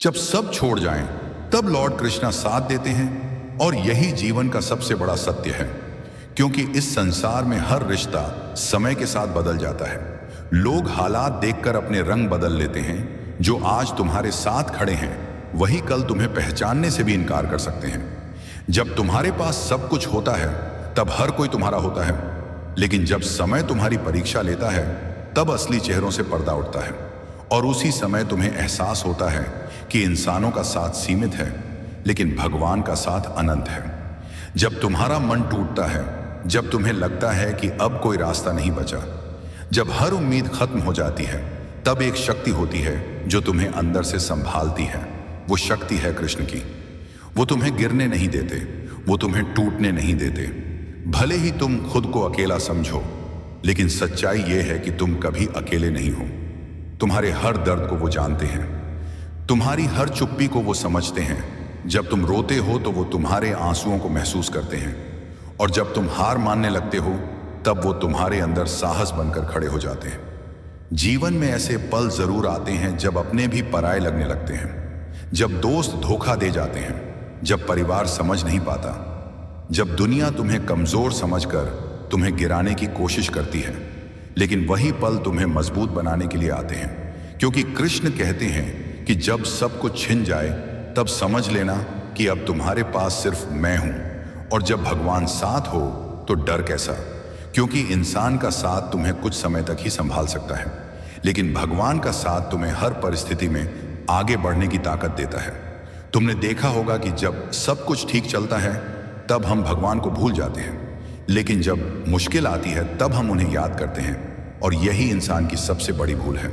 जब सब छोड़ जाएं, तब लॉर्ड कृष्णा साथ देते हैं और यही जीवन का सबसे बड़ा सत्य है। क्योंकि इस संसार में हर रिश्ता समय के साथ बदल जाता है। लोग हालात देखकर अपने रंग बदल लेते हैं। जो आज तुम्हारे साथ खड़े हैं वही कल तुम्हें पहचानने से भी इनकार कर सकते हैं। जब तुम्हारे पास सब कुछ होता है तब हर कोई तुम्हारा होता है, लेकिन जब समय तुम्हारी परीक्षा लेता है तब असली चेहरों से पर्दा उठता है। और उसी समय तुम्हें एहसास होता है कि इंसानों का साथ सीमित है, लेकिन भगवान का साथ अनंत है। जब तुम्हारा मन टूटता है, जब तुम्हें लगता है कि अब कोई रास्ता नहीं बचा, जब हर उम्मीद खत्म हो जाती है, तब एक शक्ति होती है जो तुम्हें अंदर से संभालती है। वो शक्ति है कृष्ण की। वो तुम्हें गिरने नहीं देते, वो तुम्हें टूटने नहीं देते। भले ही तुम खुद को अकेला समझो, लेकिन सच्चाई ये है कि तुम कभी अकेले नहीं हो। तुम्हारे हर दर्द को वो जानते हैं, तुम्हारी हर चुप्पी को वो समझते हैं। जब तुम रोते हो तो वो तुम्हारे आंसुओं को महसूस करते हैं, और जब तुम हार मानने लगते हो तब वो तुम्हारे अंदर साहस बनकर खड़े हो जाते हैं। जीवन में ऐसे पल जरूर आते हैं जब अपने भी पराये लगने लगते हैं, जब दोस्त धोखा दे जाते हैं, जब परिवार समझ नहीं पाता, जब दुनिया तुम्हें कमजोर समझकर तुम्हें गिराने की कोशिश करती है। लेकिन वही पल तुम्हें मजबूत बनाने के लिए आते हैं, क्योंकि कृष्ण कहते हैं कि जब सब कुछ छिन जाए तब समझ लेना कि अब तुम्हारे पास सिर्फ मैं हूं। और जब भगवान साथ हो तो डर कैसा, क्योंकि इंसान का साथ तुम्हें कुछ समय तक ही संभाल सकता है, लेकिन भगवान का साथ तुम्हें हर परिस्थिति में आगे बढ़ने की ताकत देता है। तुमने देखा होगा कि जब सब कुछ ठीक चलता है तब हम भगवान को भूल जाते हैं, लेकिन जब मुश्किल आती है तब हम उन्हें याद करते हैं। और यही इंसान की सबसे बड़ी भूल है,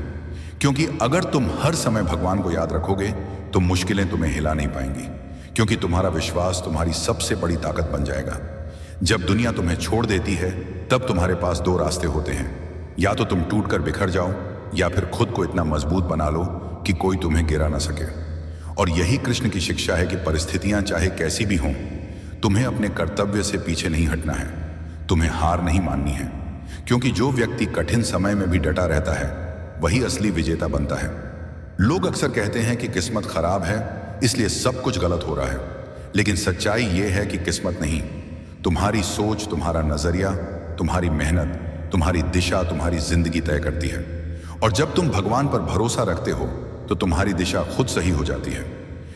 क्योंकि अगर तुम हर समय भगवान को याद रखोगे तो मुश्किलें तुम्हें हिला नहीं पाएंगी, क्योंकि तुम्हारा विश्वास तुम्हारी सबसे बड़ी ताकत बन जाएगा। जब दुनिया तुम्हें छोड़ देती है तब तुम्हारे पास दो रास्ते होते हैं, या तो तुम टूट कर बिखर जाओ, या फिर खुद को इतना मजबूत बना लो कि कोई तुम्हें गिरा ना सके। और यही कृष्ण की शिक्षा है कि परिस्थितियां चाहे कैसी भी हों, तुम्हें अपने कर्तव्य से पीछे नहीं हटना है, तुम्हें हार नहीं माननी है। क्योंकि जो व्यक्ति कठिन समय में भी डटा रहता है वही असली विजेता बनता है। लोग अक्सर कहते हैं कि किस्मत खराब है इसलिए सब कुछ गलत हो रहा है, लेकिन सच्चाई ये है कि किस्मत नहीं, तुम्हारी सोच, तुम्हारा नजरिया, तुम्हारी मेहनत, तुम्हारी दिशा तुम्हारी जिंदगी तय करती है। और जब तुम भगवान पर भरोसा रखते हो तो तुम्हारी दिशा खुद सही हो जाती है,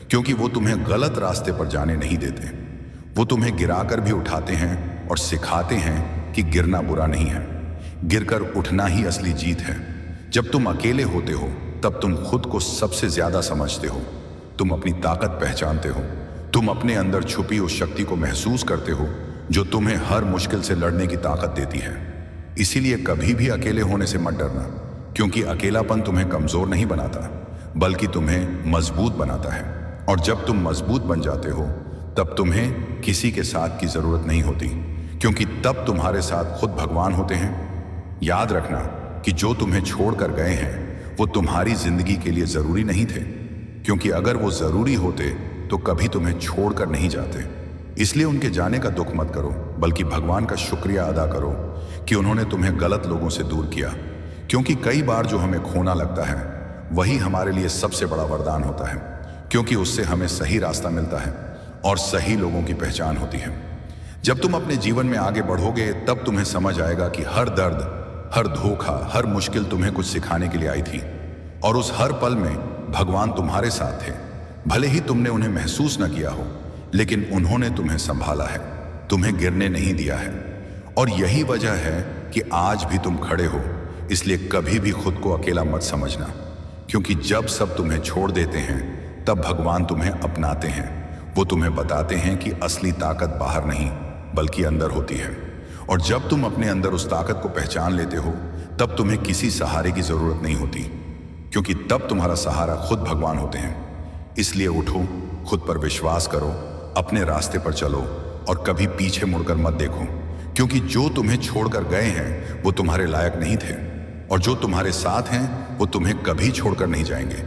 क्योंकि वो तुम्हें गलत रास्ते पर जाने नहीं देते। वो तुम्हें गिराकर भी उठाते हैं और सिखाते हैं कि गिरना बुरा नहीं है, गिरकर उठना ही असली जीत है। जब तुम अकेले होते हो तब तुम खुद को सबसे ज्यादा समझते हो, तुम अपनी ताकत पहचानते हो, तुम अपने अंदर छुपी उस शक्ति को महसूस करते हो जो तुम्हें हर मुश्किल से लड़ने की ताकत देती है। इसीलिए कभी भी अकेले होने से मत डरना, क्योंकि अकेलापन तुम्हें कमजोर नहीं बनाता बल्कि तुम्हें मजबूत बनाता है। और जब तुम मजबूत बन जाते हो तब तुम्हें किसी के साथ की जरूरत नहीं होती, क्योंकि तब तुम्हारे साथ खुद भगवान होते हैं। याद रखना कि जो तुम्हें छोड़कर गए हैं वो तुम्हारी जिंदगी के लिए जरूरी नहीं थे, क्योंकि अगर वो जरूरी होते तो कभी तुम्हें छोड़कर नहीं जाते। इसलिए उनके जाने का दुख मत करो, बल्कि भगवान का शुक्रिया अदा करो कि उन्होंने तुम्हें गलत लोगों से दूर किया, क्योंकि कई बार जो हमें खोना लगता है वही हमारे लिए सबसे बड़ा वरदान होता है, क्योंकि उससे हमें सही रास्ता मिलता है और सही लोगों की पहचान होती है। जब तुम अपने जीवन में आगे बढ़ोगे तब तुम्हें समझ आएगा कि हर दर्द, हर धोखा, हर मुश्किल तुम्हें कुछ सिखाने के लिए आई थी, और उस हर पल में भगवान तुम्हारे साथ थे। भले ही तुमने उन्हें महसूस न किया हो, लेकिन उन्होंने तुम्हें संभाला है, तुम्हें गिरने नहीं दिया है। और यही वजह है कि आज भी तुम खड़े हो। इसलिए कभी भी खुद को अकेला मत समझना, क्योंकि जब सब तुम्हें छोड़ देते हैं तब भगवान तुम्हें अपनाते हैं। वो तुम्हें बताते हैं कि असली ताकत बाहर नहीं बल्कि अंदर होती है। और जब तुम अपने अंदर उस ताकत को पहचान लेते हो तब तुम्हें किसी सहारे की जरूरत नहीं होती, क्योंकि तब तुम्हारा सहारा खुद भगवान होते हैं। इसलिए उठो, खुद पर विश्वास करो, अपने रास्ते पर चलो और कभी पीछे मुड़कर मत देखो, क्योंकि जो तुम्हें छोड़कर गए हैं वो तुम्हारे लायक नहीं थे, और जो तुम्हारे साथ हैं वो तुम्हें कभी छोड़कर नहीं जाएंगे,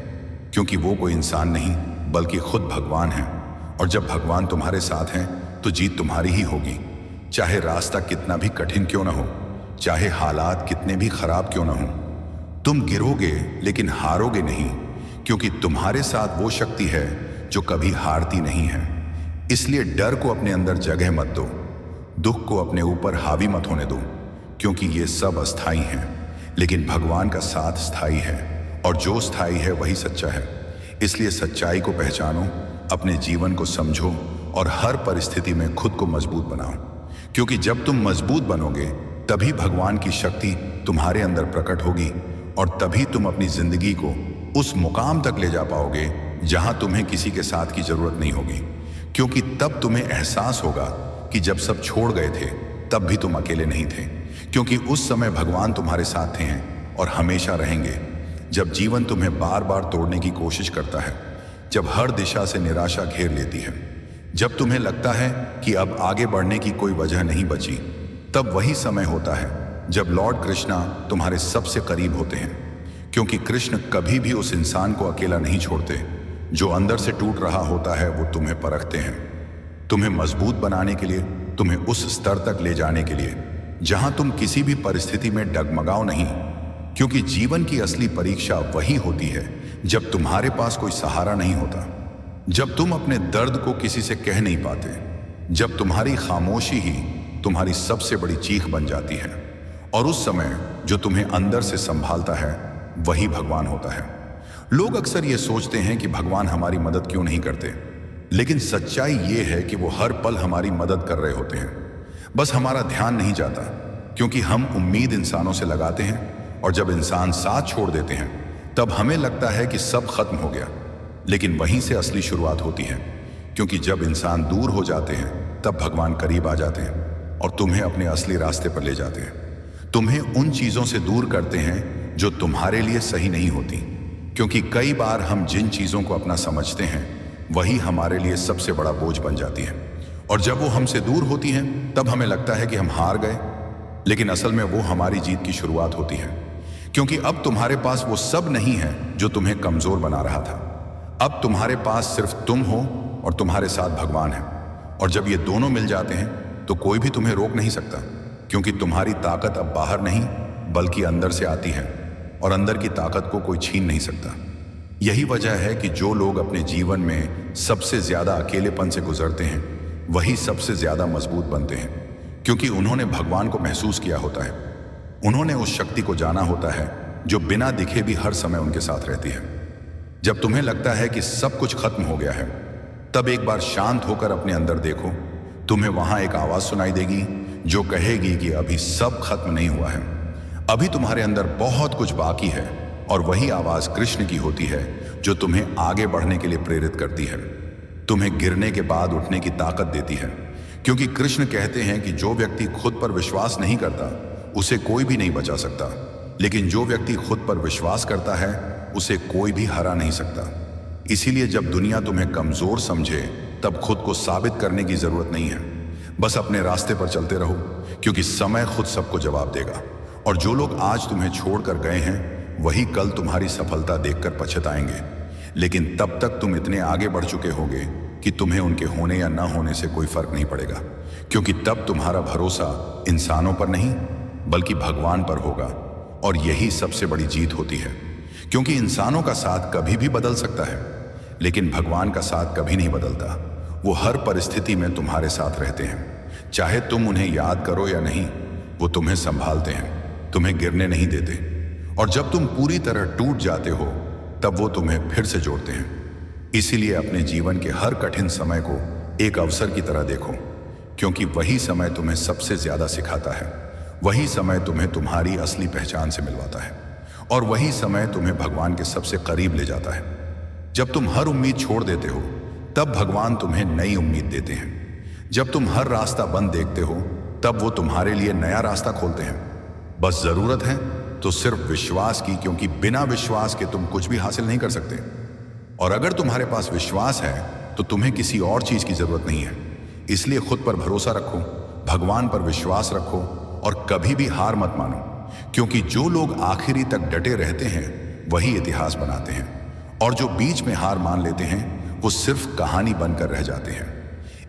क्योंकि वो कोई इंसान नहीं बल्कि खुद भगवान है। और जब भगवान तुम्हारे साथ हैं तो जीत तुम्हारी ही होगी, चाहे रास्ता कितना भी कठिन क्यों ना हो, चाहे हालात कितने भी खराब क्यों ना हो। तुम गिरोगे लेकिन हारोगे नहीं, क्योंकि तुम्हारे साथ वो शक्ति है जो कभी हारती नहीं है। इसलिए डर को अपने अंदर जगह मत दो, दुख को अपने ऊपर हावी मत होने दो, क्योंकि ये सब अस्थाई हैं, लेकिन भगवान का साथ स्थायी है, और जो स्थायी है वही सच्चा है। इसलिए सच्चाई को पहचानो, अपने जीवन को समझो और हर परिस्थिति में खुद को मजबूत बनाओ, क्योंकि जब तुम मजबूत बनोगे तभी भगवान की शक्ति तुम्हारे अंदर प्रकट होगी, और तभी तुम अपनी जिंदगी को उस मुकाम तक ले जा पाओगे जहां तुम्हें किसी के साथ की जरूरत नहीं होगी। क्योंकि तब तुम्हें एहसास होगा कि जब सब छोड़ गए थे तब भी तुम अकेले नहीं थे, क्योंकि उस समय भगवान तुम्हारे साथ थे और हमेशा रहेंगे। जब जीवन तुम्हें बार बार तोड़ने की कोशिश करता है, जब हर दिशा से निराशा घेर लेती है, जब तुम्हें लगता है कि अब आगे बढ़ने की कोई वजह नहीं बची, तब वही समय होता है जब लॉर्ड कृष्णा तुम्हारे सबसे करीब होते हैं। क्योंकि कृष्ण कभी भी उस इंसान को अकेला नहीं छोड़ते जो अंदर से टूट रहा होता है। वो तुम्हें परखते हैं, तुम्हें मजबूत बनाने के लिए, तुम्हें उस स्तर तक ले जाने के लिए जहां तुम किसी भी परिस्थिति में डगमगाओ नहीं। क्योंकि जीवन की असली परीक्षा वही होती है जब तुम्हारे पास कोई सहारा नहीं होता, जब तुम अपने दर्द को किसी से कह नहीं पाते, जब तुम्हारी खामोशी ही तुम्हारी सबसे बड़ी चीख बन जाती है। और उस समय जो तुम्हें अंदर से संभालता है वही भगवान होता है। लोग अक्सर ये सोचते हैं कि भगवान हमारी मदद क्यों नहीं करते, लेकिन सच्चाई ये है कि वो हर पल हमारी मदद कर रहे होते हैं, बस हमारा ध्यान नहीं जाता। क्योंकि हम उम्मीद इंसानों से लगाते हैं, और जब इंसान साथ छोड़ देते हैं तब हमें लगता है कि सब खत्म हो गया, लेकिन वहीं से असली शुरुआत होती है। क्योंकि जब इंसान दूर हो जाते हैं तब भगवान करीब आ जाते हैं और तुम्हें अपने असली रास्ते पर ले जाते हैं। तुम्हें उन चीज़ों से दूर करते हैं जो तुम्हारे लिए सही नहीं होती, क्योंकि कई बार हम जिन चीज़ों को अपना समझते हैं वही हमारे लिए सबसे बड़ा बोझ बन जाती है। और जब वो हमसे दूर होती हैं तब हमें लगता है कि हम हार गए, लेकिन असल में वो हमारी जीत की शुरुआत होती है। क्योंकि अब तुम्हारे पास वो सब नहीं है जो तुम्हें कमज़ोर बना रहा था। अब तुम्हारे पास सिर्फ तुम हो और तुम्हारे साथ भगवान है। और जब ये दोनों मिल जाते हैं तो कोई भी तुम्हें रोक नहीं सकता, क्योंकि तुम्हारी ताकत अब बाहर नहीं बल्कि अंदर से आती है, और अंदर की ताकत को कोई छीन नहीं सकता। यही वजह है कि जो लोग अपने जीवन में सबसे ज़्यादा अकेलेपन से गुजरते हैं वही सबसे ज़्यादा मजबूत बनते हैं, क्योंकि उन्होंने भगवान को महसूस किया होता है। उन्होंने उस शक्ति को जाना होता है जो बिना दिखे भी हर समय उनके साथ रहती है। जब तुम्हें लगता है कि सब कुछ खत्म हो गया है, तब एक बार शांत होकर अपने अंदर देखो। तुम्हें वहां एक आवाज सुनाई देगी जो कहेगी कि अभी सब खत्म नहीं हुआ है, अभी तुम्हारे अंदर बहुत कुछ बाकी है। और वही आवाज कृष्ण की होती है जो तुम्हें आगे बढ़ने के लिए प्रेरित करती है, तुम्हें गिरने के बाद उठने की ताकत देती है। क्योंकि कृष्ण कहते हैं कि जो व्यक्ति खुद पर विश्वास नहीं करता उसे कोई भी नहीं बचा सकता, लेकिन जो व्यक्ति खुद पर विश्वास करता है उसे कोई भी हरा नहीं सकता। इसीलिए जब दुनिया तुम्हें कमजोर समझे तब खुद को साबित करने की जरूरत नहीं है, बस अपने रास्ते पर चलते रहो, क्योंकि समय खुद सबको जवाब देगा। और जो लोग आज तुम्हें छोड़कर गए हैं वही कल तुम्हारी सफलता देखकर पछताएंगे, लेकिन तब तक तुम इतने आगे बढ़ चुके होगे कि तुम्हें उनके होने या ना होने से कोई फर्क नहीं पड़ेगा। क्योंकि तब तुम्हारा भरोसा इंसानों पर नहीं बल्कि भगवान पर होगा, और यही सबसे बड़ी जीत होती है। क्योंकि इंसानों का साथ कभी भी बदल सकता है, लेकिन भगवान का साथ कभी नहीं बदलता। वो हर परिस्थिति में तुम्हारे साथ रहते हैं, चाहे तुम उन्हें याद करो या नहीं। वो तुम्हें संभालते हैं, तुम्हें गिरने नहीं देते, और जब तुम पूरी तरह टूट जाते हो तब वो तुम्हें फिर से जोड़ते हैं। इसीलिए अपने जीवन के हर कठिन समय को एक अवसर की तरह देखो, क्योंकि वही समय तुम्हें सबसे ज्यादा सिखाता है। वही समय तुम्हें तुम्हारी असली पहचान से मिलवाता है, और वही समय तुम्हें भगवान के सबसे करीब ले जाता है। जब तुम हर उम्मीद छोड़ देते हो तब भगवान तुम्हें नई उम्मीद देते हैं। जब तुम हर रास्ता बंद देखते हो तब वो तुम्हारे लिए नया रास्ता खोलते हैं। बस जरूरत है तो सिर्फ विश्वास की, क्योंकि बिना विश्वास के तुम कुछ भी हासिल नहीं कर सकते। और अगर तुम्हारे पास विश्वास है तो तुम्हें किसी और चीज की जरूरत नहीं है। इसलिए खुद पर भरोसा रखो, भगवान पर विश्वास रखो, और कभी भी हार मत मानो, क्योंकि जो लोग आखिरी तक डटे रहते हैं वही इतिहास बनाते हैं, और जो बीच में हार मान लेते हैं वो सिर्फ कहानी बनकर रह जाते हैं।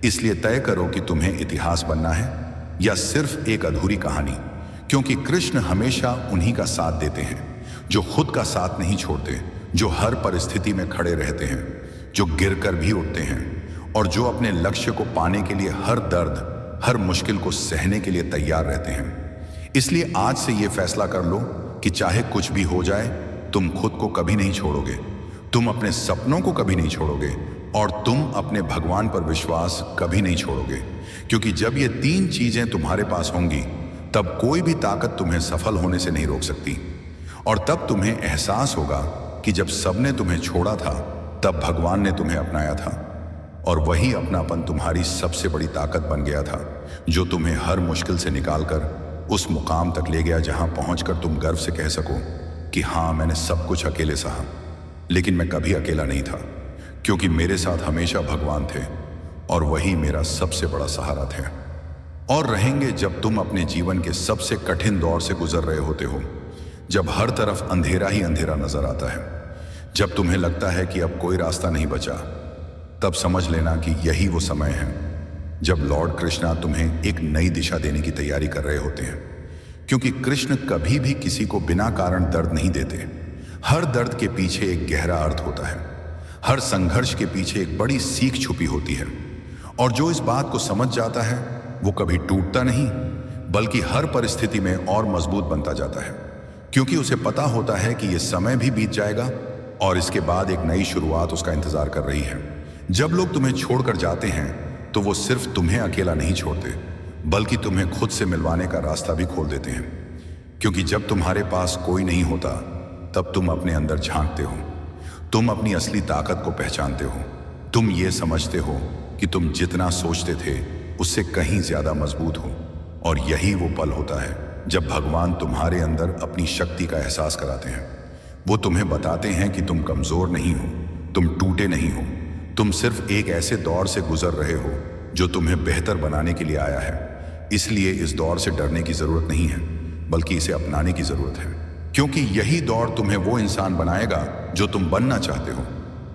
इसलिए तय करो कि तुम्हें इतिहास बनना है या सिर्फ एक अधूरी कहानी, क्योंकि कृष्ण हमेशा उन्हीं का साथ देते हैं जो खुद का साथ नहीं छोड़ते, जो हर परिस्थिति में खड़े रहते हैं, जो गिरकर भी उठते हैं और जो अपने लक्ष्य को पाने के लिए हर दर्द, हर मुश्किल को सहने के लिए तैयार रहते हैं। इसलिए आज से ये फैसला कर लो कि चाहे कुछ भी हो जाए, तुम खुद को कभी नहीं छोड़ोगे, तुम अपने सपनों को कभी नहीं छोड़ोगे और तुम अपने भगवान पर विश्वास कभी नहीं छोड़ोगे। क्योंकि जब ये 3 चीजें तुम्हारे पास होंगी, तब कोई भी ताकत तुम्हें सफल होने से नहीं रोक सकती। और तब तुम्हें एहसास होगा कि जब सबने तुम्हें छोड़ा था, तब भगवान ने तुम्हें अपनाया था और वही अपनापन तुम्हारी सबसे बड़ी ताकत बन गया था, जो तुम्हें हर मुश्किल से निकालकर उस मुकाम तक ले गया जहां पहुंचकर तुम गर्व से कह सको कि हाँ, मैंने सब कुछ अकेले सहा, लेकिन मैं कभी अकेला नहीं था, क्योंकि मेरे साथ हमेशा भगवान थे और वही मेरा सबसे बड़ा सहारा थे और रहेंगे। जब तुम अपने जीवन के सबसे कठिन दौर से गुजर रहे होते हो, जब हर तरफ अंधेरा ही अंधेरा नजर आता है, जब तुम्हें लगता है कि अब कोई रास्ता नहीं बचा, तब समझ लेना कि यही वो समय है जब लॉर्ड कृष्णा तुम्हें एक नई दिशा देने की तैयारी कर रहे होते हैं। क्योंकि कृष्ण कभी भी किसी को बिना कारण दर्द नहीं देते। हर दर्द के पीछे एक गहरा अर्थ होता है, हर संघर्ष के पीछे एक बड़ी सीख छुपी होती है और जो इस बात को समझ जाता है वो कभी टूटता नहीं, बल्कि हर परिस्थिति में और मजबूत बनता जाता है, क्योंकि उसे पता होता है कि यह समय भी बीत जाएगा और इसके बाद एक नई शुरुआत उसका इंतजार कर रही है। जब लोग तुम्हें छोड़कर जाते हैं तो वो सिर्फ तुम्हें अकेला नहीं छोड़ते, बल्कि तुम्हें खुद से मिलवाने का रास्ता भी खोल देते हैं। क्योंकि जब तुम्हारे पास कोई नहीं होता, तब तुम अपने अंदर झांकते हो, तुम अपनी असली ताकत को पहचानते हो, तुम ये समझते हो कि तुम जितना सोचते थे उससे कहीं ज्यादा मजबूत हो। और यही वो पल होता है जब भगवान तुम्हारे अंदर अपनी शक्ति का एहसास कराते हैं। वो तुम्हें बताते हैं कि तुम कमजोर नहीं हो, तुम टूटे नहीं हो, तुम सिर्फ एक ऐसे दौर से गुजर रहे हो जो तुम्हें बेहतर बनाने के लिए आया है। इसलिए इस दौर से डरने की जरूरत नहीं है, बल्कि इसे अपनाने की जरूरत है, क्योंकि यही दौर तुम्हें वो इंसान बनाएगा जो तुम बनना चाहते हो।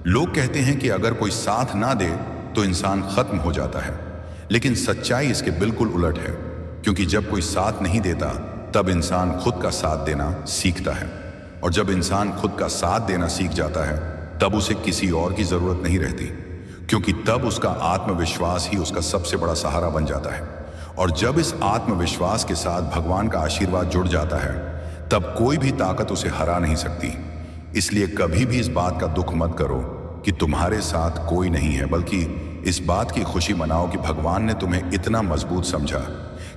लोग कहते हैं कि अगर कोई साथ ना दे तो इंसान खत्म हो जाता है, लेकिन सच्चाई इसके बिल्कुल उलट है। क्योंकि जब कोई साथ नहीं देता, तब इंसान खुद का साथ देना सीखता है और जब इंसान खुद का साथ देना सीख जाता है, तब उसे किसी और की जरूरत नहीं रहती, क्योंकि तब उसका आत्मविश्वास ही उसका सबसे बड़ा सहारा बन जाता है। और जब इस आत्मविश्वास के साथ भगवान का आशीर्वाद जुड़ जाता है, तब कोई भी ताकत उसे हरा नहीं सकती। इसलिए कभी भी इस बात का दुख मत करो कि तुम्हारे साथ कोई नहीं है, बल्कि इस बात की खुशी मनाओ कि भगवान ने तुम्हें इतना मजबूत समझा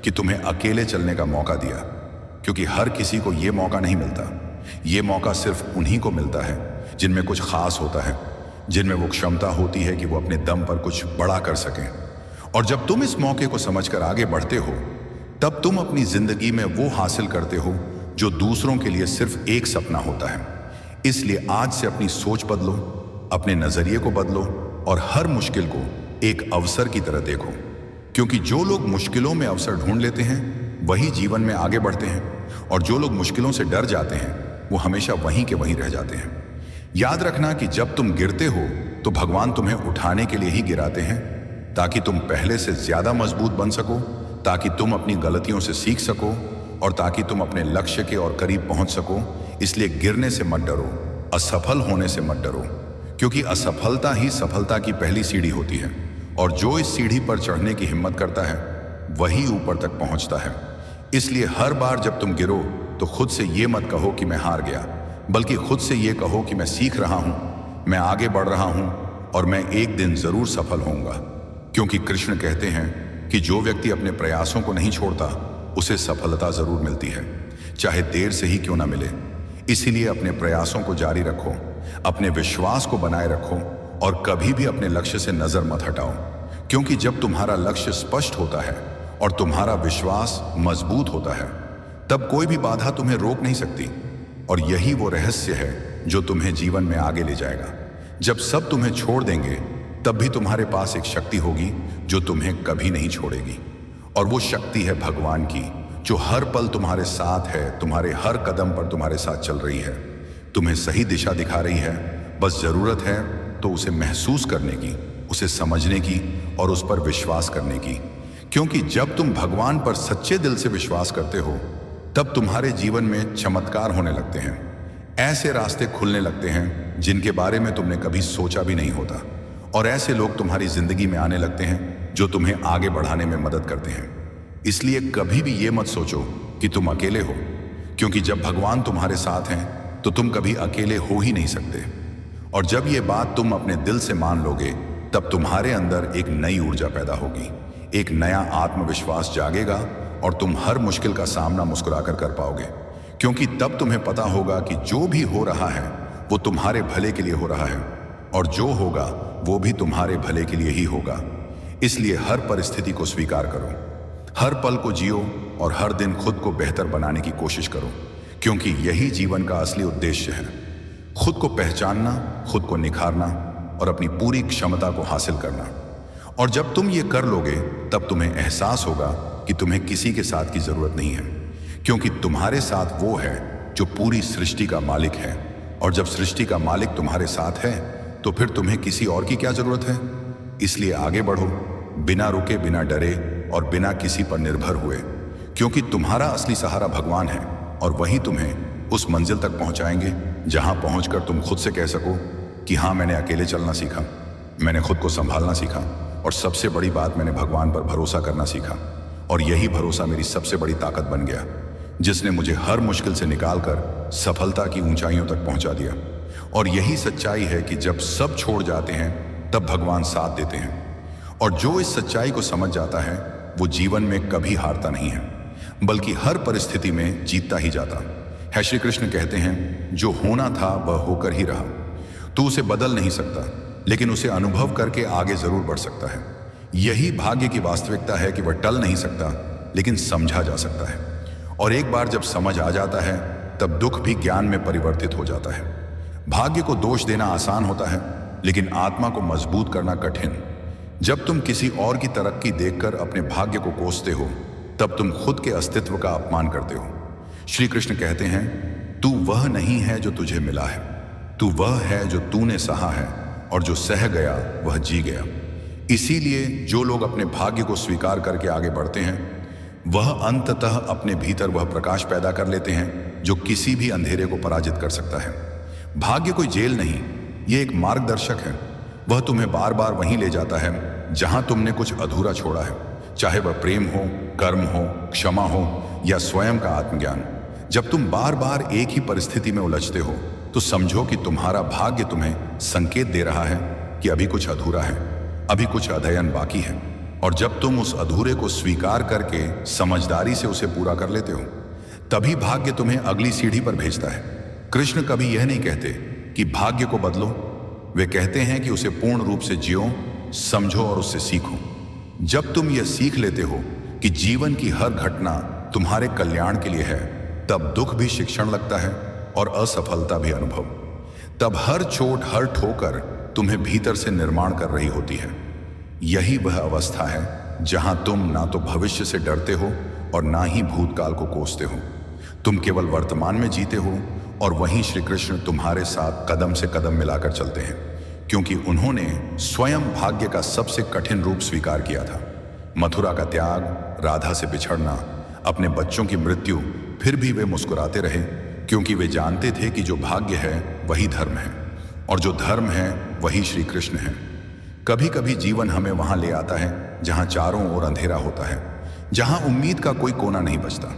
कि तुम्हें अकेले चलने का मौका दिया। क्योंकि हर किसी को ये मौका नहीं मिलता, ये मौका सिर्फ उन्हीं को मिलता है जिनमें कुछ खास होता है, जिनमें वो क्षमता होती है कि वो अपने दम पर कुछ बड़ा कर सकें। और जब तुम इस मौके को समझकर आगे बढ़ते हो, तब तुम अपनी जिंदगी में वो हासिल करते हो जो दूसरों के लिए सिर्फ एक सपना होता है। इसलिए आज से अपनी सोच बदलो, अपने नजरिए को बदलो और हर मुश्किल को एक अवसर की तरह देखो। क्योंकि जो लोग मुश्किलों में अवसर ढूंढ लेते हैं, वही जीवन में आगे बढ़ते हैं, और जो लोग मुश्किलों से डर जाते हैं, वो हमेशा वहीं के वहीं रह जाते हैं। याद रखना कि जब तुम गिरते हो तो भगवान तुम्हें उठाने के लिए ही गिराते हैं, ताकि तुम पहले से ज्यादा मजबूत बन सको, ताकि तुम अपनी गलतियों से सीख सको और ताकि तुम अपने लक्ष्य के और करीब पहुंच सको। इसलिए गिरने से मत डरो, असफल होने से मत डरो, क्योंकि असफलता ही सफलता की पहली सीढ़ी होती है और जो इस सीढ़ी पर चढ़ने की हिम्मत करता है, वही ऊपर तक पहुंचता है। इसलिए हर बार जब तुम गिरो तो खुद से ये मत कहो कि मैं हार गया, बल्कि खुद से ये कहो कि मैं सीख रहा हूं, मैं आगे बढ़ रहा हूं और मैं एक दिन जरूर सफल होऊंगा। क्योंकि कृष्ण कहते हैं कि जो व्यक्ति अपने प्रयासों को नहीं छोड़ता, उसे सफलता जरूर मिलती है, चाहे देर से ही क्यों ना मिले। इसीलिए अपने प्रयासों को जारी रखो, अपने विश्वास को बनाए रखो और कभी भी अपने लक्ष्य से नजर मत हटाओ। क्योंकि जब तुम्हारा लक्ष्य स्पष्ट होता है और तुम्हारा विश्वास मजबूत होता है, तब कोई भी बाधा तुम्हें रोक नहीं सकती। और यही वो रहस्य है जो तुम्हें जीवन में आगे ले जाएगा। जब सब तुम्हें छोड़ देंगे, तब भी तुम्हारे पास एक शक्ति होगी जो तुम्हें कभी नहीं छोड़ेगी। और वो शक्ति है भगवान की, जो हर पल तुम्हारे साथ है, तुम्हारे हर कदम पर तुम्हारे साथ चल रही है, तुम्हें सही दिशा दिखा रही है। बस जरूरत है तो उसे महसूस करने की, उसे समझने की और उस पर विश्वास करने की। क्योंकि जब तुम भगवान पर सच्चे दिल से विश्वास करते हो, तब तुम्हारे जीवन में चमत्कार होने लगते हैं, ऐसे रास्ते खुलने लगते हैं जिनके बारे में तुमने कभी सोचा भी नहीं होता, और ऐसे लोग तुम्हारी जिंदगी में आने लगते हैं जो तुम्हें आगे बढ़ाने में मदद करते हैं। इसलिए कभी भी ये मत सोचो कि तुम अकेले हो, क्योंकि जब भगवान तुम्हारे साथ हैं तो तुम कभी अकेले हो ही नहीं सकते। और जब ये बात तुम अपने दिल से मान लोगे, तब तुम्हारे अंदर एक नई ऊर्जा पैदा होगी, एक नया आत्मविश्वास जागेगा और तुम हर मुश्किल का सामना मुस्कुराकर कर पाओगे, क्योंकि तब तुम्हें पता होगा कि जो भी हो रहा है वो तुम्हारे भले के लिए हो रहा है, और जो होगा वो भी तुम्हारे भले के लिए ही होगा। इसलिए हर परिस्थिति को स्वीकार करो, हर पल को जियो और हर दिन खुद को बेहतर बनाने की कोशिश करो, क्योंकि यही जीवन का असली उद्देश्य है। खुद को पहचानना, खुद को निखारना और अपनी पूरी क्षमता को हासिल करना। और जब तुम ये कर लोगे, तब तुम्हें एहसास होगा कि तुम्हें किसी के साथ की जरूरत नहीं है, क्योंकि तुम्हारे साथ वो है जो पूरी सृष्टि का मालिक है। और जब सृष्टि का मालिक तुम्हारे साथ है तो फिर तुम्हें किसी और की क्या जरूरत है। इसलिए आगे बढ़ो, बिना रुके, बिना डरे और बिना किसी पर निर्भर हुए, क्योंकि तुम्हारा असली सहारा भगवान है, और वही तुम्हें उस मंजिल तक पहुंचाएंगे जहां पहुंचकर तुम खुद से कह सको कि हाँ, मैंने अकेले चलना सीखा, मैंने खुद को संभालना सीखा, और सबसे बड़ी बात, मैंने भगवान पर भरोसा करना सीखा। और यही भरोसा मेरी सबसे बड़ी ताकत बन गया, जिसने मुझे हर मुश्किल से निकालकर सफलता की ऊंचाइयों तक पहुंचा दिया। और यही सच्चाई है कि जब सब छोड़ जाते हैं तब भगवान साथ देते हैं, और जो इस सच्चाई को समझ जाता है वो जीवन में कभी हारता नहीं है, बल्कि हर परिस्थिति में जीतता ही जाता है। श्री कृष्ण कहते हैं, जो होना था वह होकर ही रहा। तू उसे बदल नहीं सकता, लेकिन उसे अनुभव करके आगे जरूर बढ़ सकता है। यही भाग्य की वास्तविकता है कि वह टल नहीं सकता, लेकिन समझा जा सकता है। और एक बार जब समझ आ जाता है, तब दुख भी ज्ञान में परिवर्तित हो जाता है। भाग्य को दोष देना आसान होता है, लेकिन आत्मा को मजबूत करना कठिन। जब तुम किसी और की तरक्की देखकर अपने भाग्य को कोसते हो, तब तुम खुद के अस्तित्व का अपमान करते हो। श्री कृष्ण कहते हैं, तू वह नहीं है जो तुझे मिला है, तू वह है जो तूने सहा है, और जो सह गया वह जी गया। इसीलिए जो लोग अपने भाग्य को स्वीकार करके आगे बढ़ते हैं, वह अंततः अपने भीतर वह प्रकाश पैदा कर लेते हैं जो किसी भी अंधेरे को पराजित कर सकता है। भाग्य कोई जेल नहीं, ये एक मार्गदर्शक है। वह तुम्हें बार बार वहीं ले जाता है जहां तुमने कुछ अधूरा छोड़ा है, चाहे वह प्रेम हो, कर्म हो, क्षमा हो या स्वयं का आत्मज्ञान। जब तुम बार बार एक ही परिस्थिति में उलझते हो, तो समझो कि तुम्हारा भाग्य तुम्हें संकेत दे रहा है कि अभी कुछ अधूरा है, अभी कुछ अध्ययन बाकी है। और जब तुम उस अधूरे को स्वीकार करके समझदारी से उसे पूरा कर लेते हो, तभी भाग्य तुम्हें अगली सीढ़ी पर भेजता है। कृष्ण कभी यह नहीं कहते कि भाग्य को बदलो, वे कहते हैं कि उसे पूर्ण रूप से जियो, समझो और उससे सीखो। जब तुम यह सीख लेते हो कि जीवन की हर घटना तुम्हारे कल्याण के लिए है, तब दुख भी शिक्षण लगता है और असफलता भी अनुभव। तब हर चोट, हर ठोकर तुम्हें भीतर से निर्माण कर रही होती है। यही वह अवस्था है जहां तुम ना तो भविष्य से डरते हो और ना ही भूतकाल को कोसते हो। तुम केवल वर्तमान में जीते हो, और वहीं श्री कृष्ण तुम्हारे साथ कदम से कदम मिलाकर चलते हैं, क्योंकि उन्होंने स्वयं भाग्य का सबसे कठिन रूप स्वीकार किया था। मथुरा का त्याग, राधा से बिछड़ना, अपने बच्चों की मृत्यु, फिर भी वे मुस्कुराते रहे, क्योंकि वे जानते थे कि जो भाग्य है वही धर्म है, और जो धर्म है वही श्री कृष्ण है। कभी कभी जीवन हमें वहां ले आता है जहां चारों ओर अंधेरा होता है, जहां उम्मीद का कोई कोना नहीं बचता।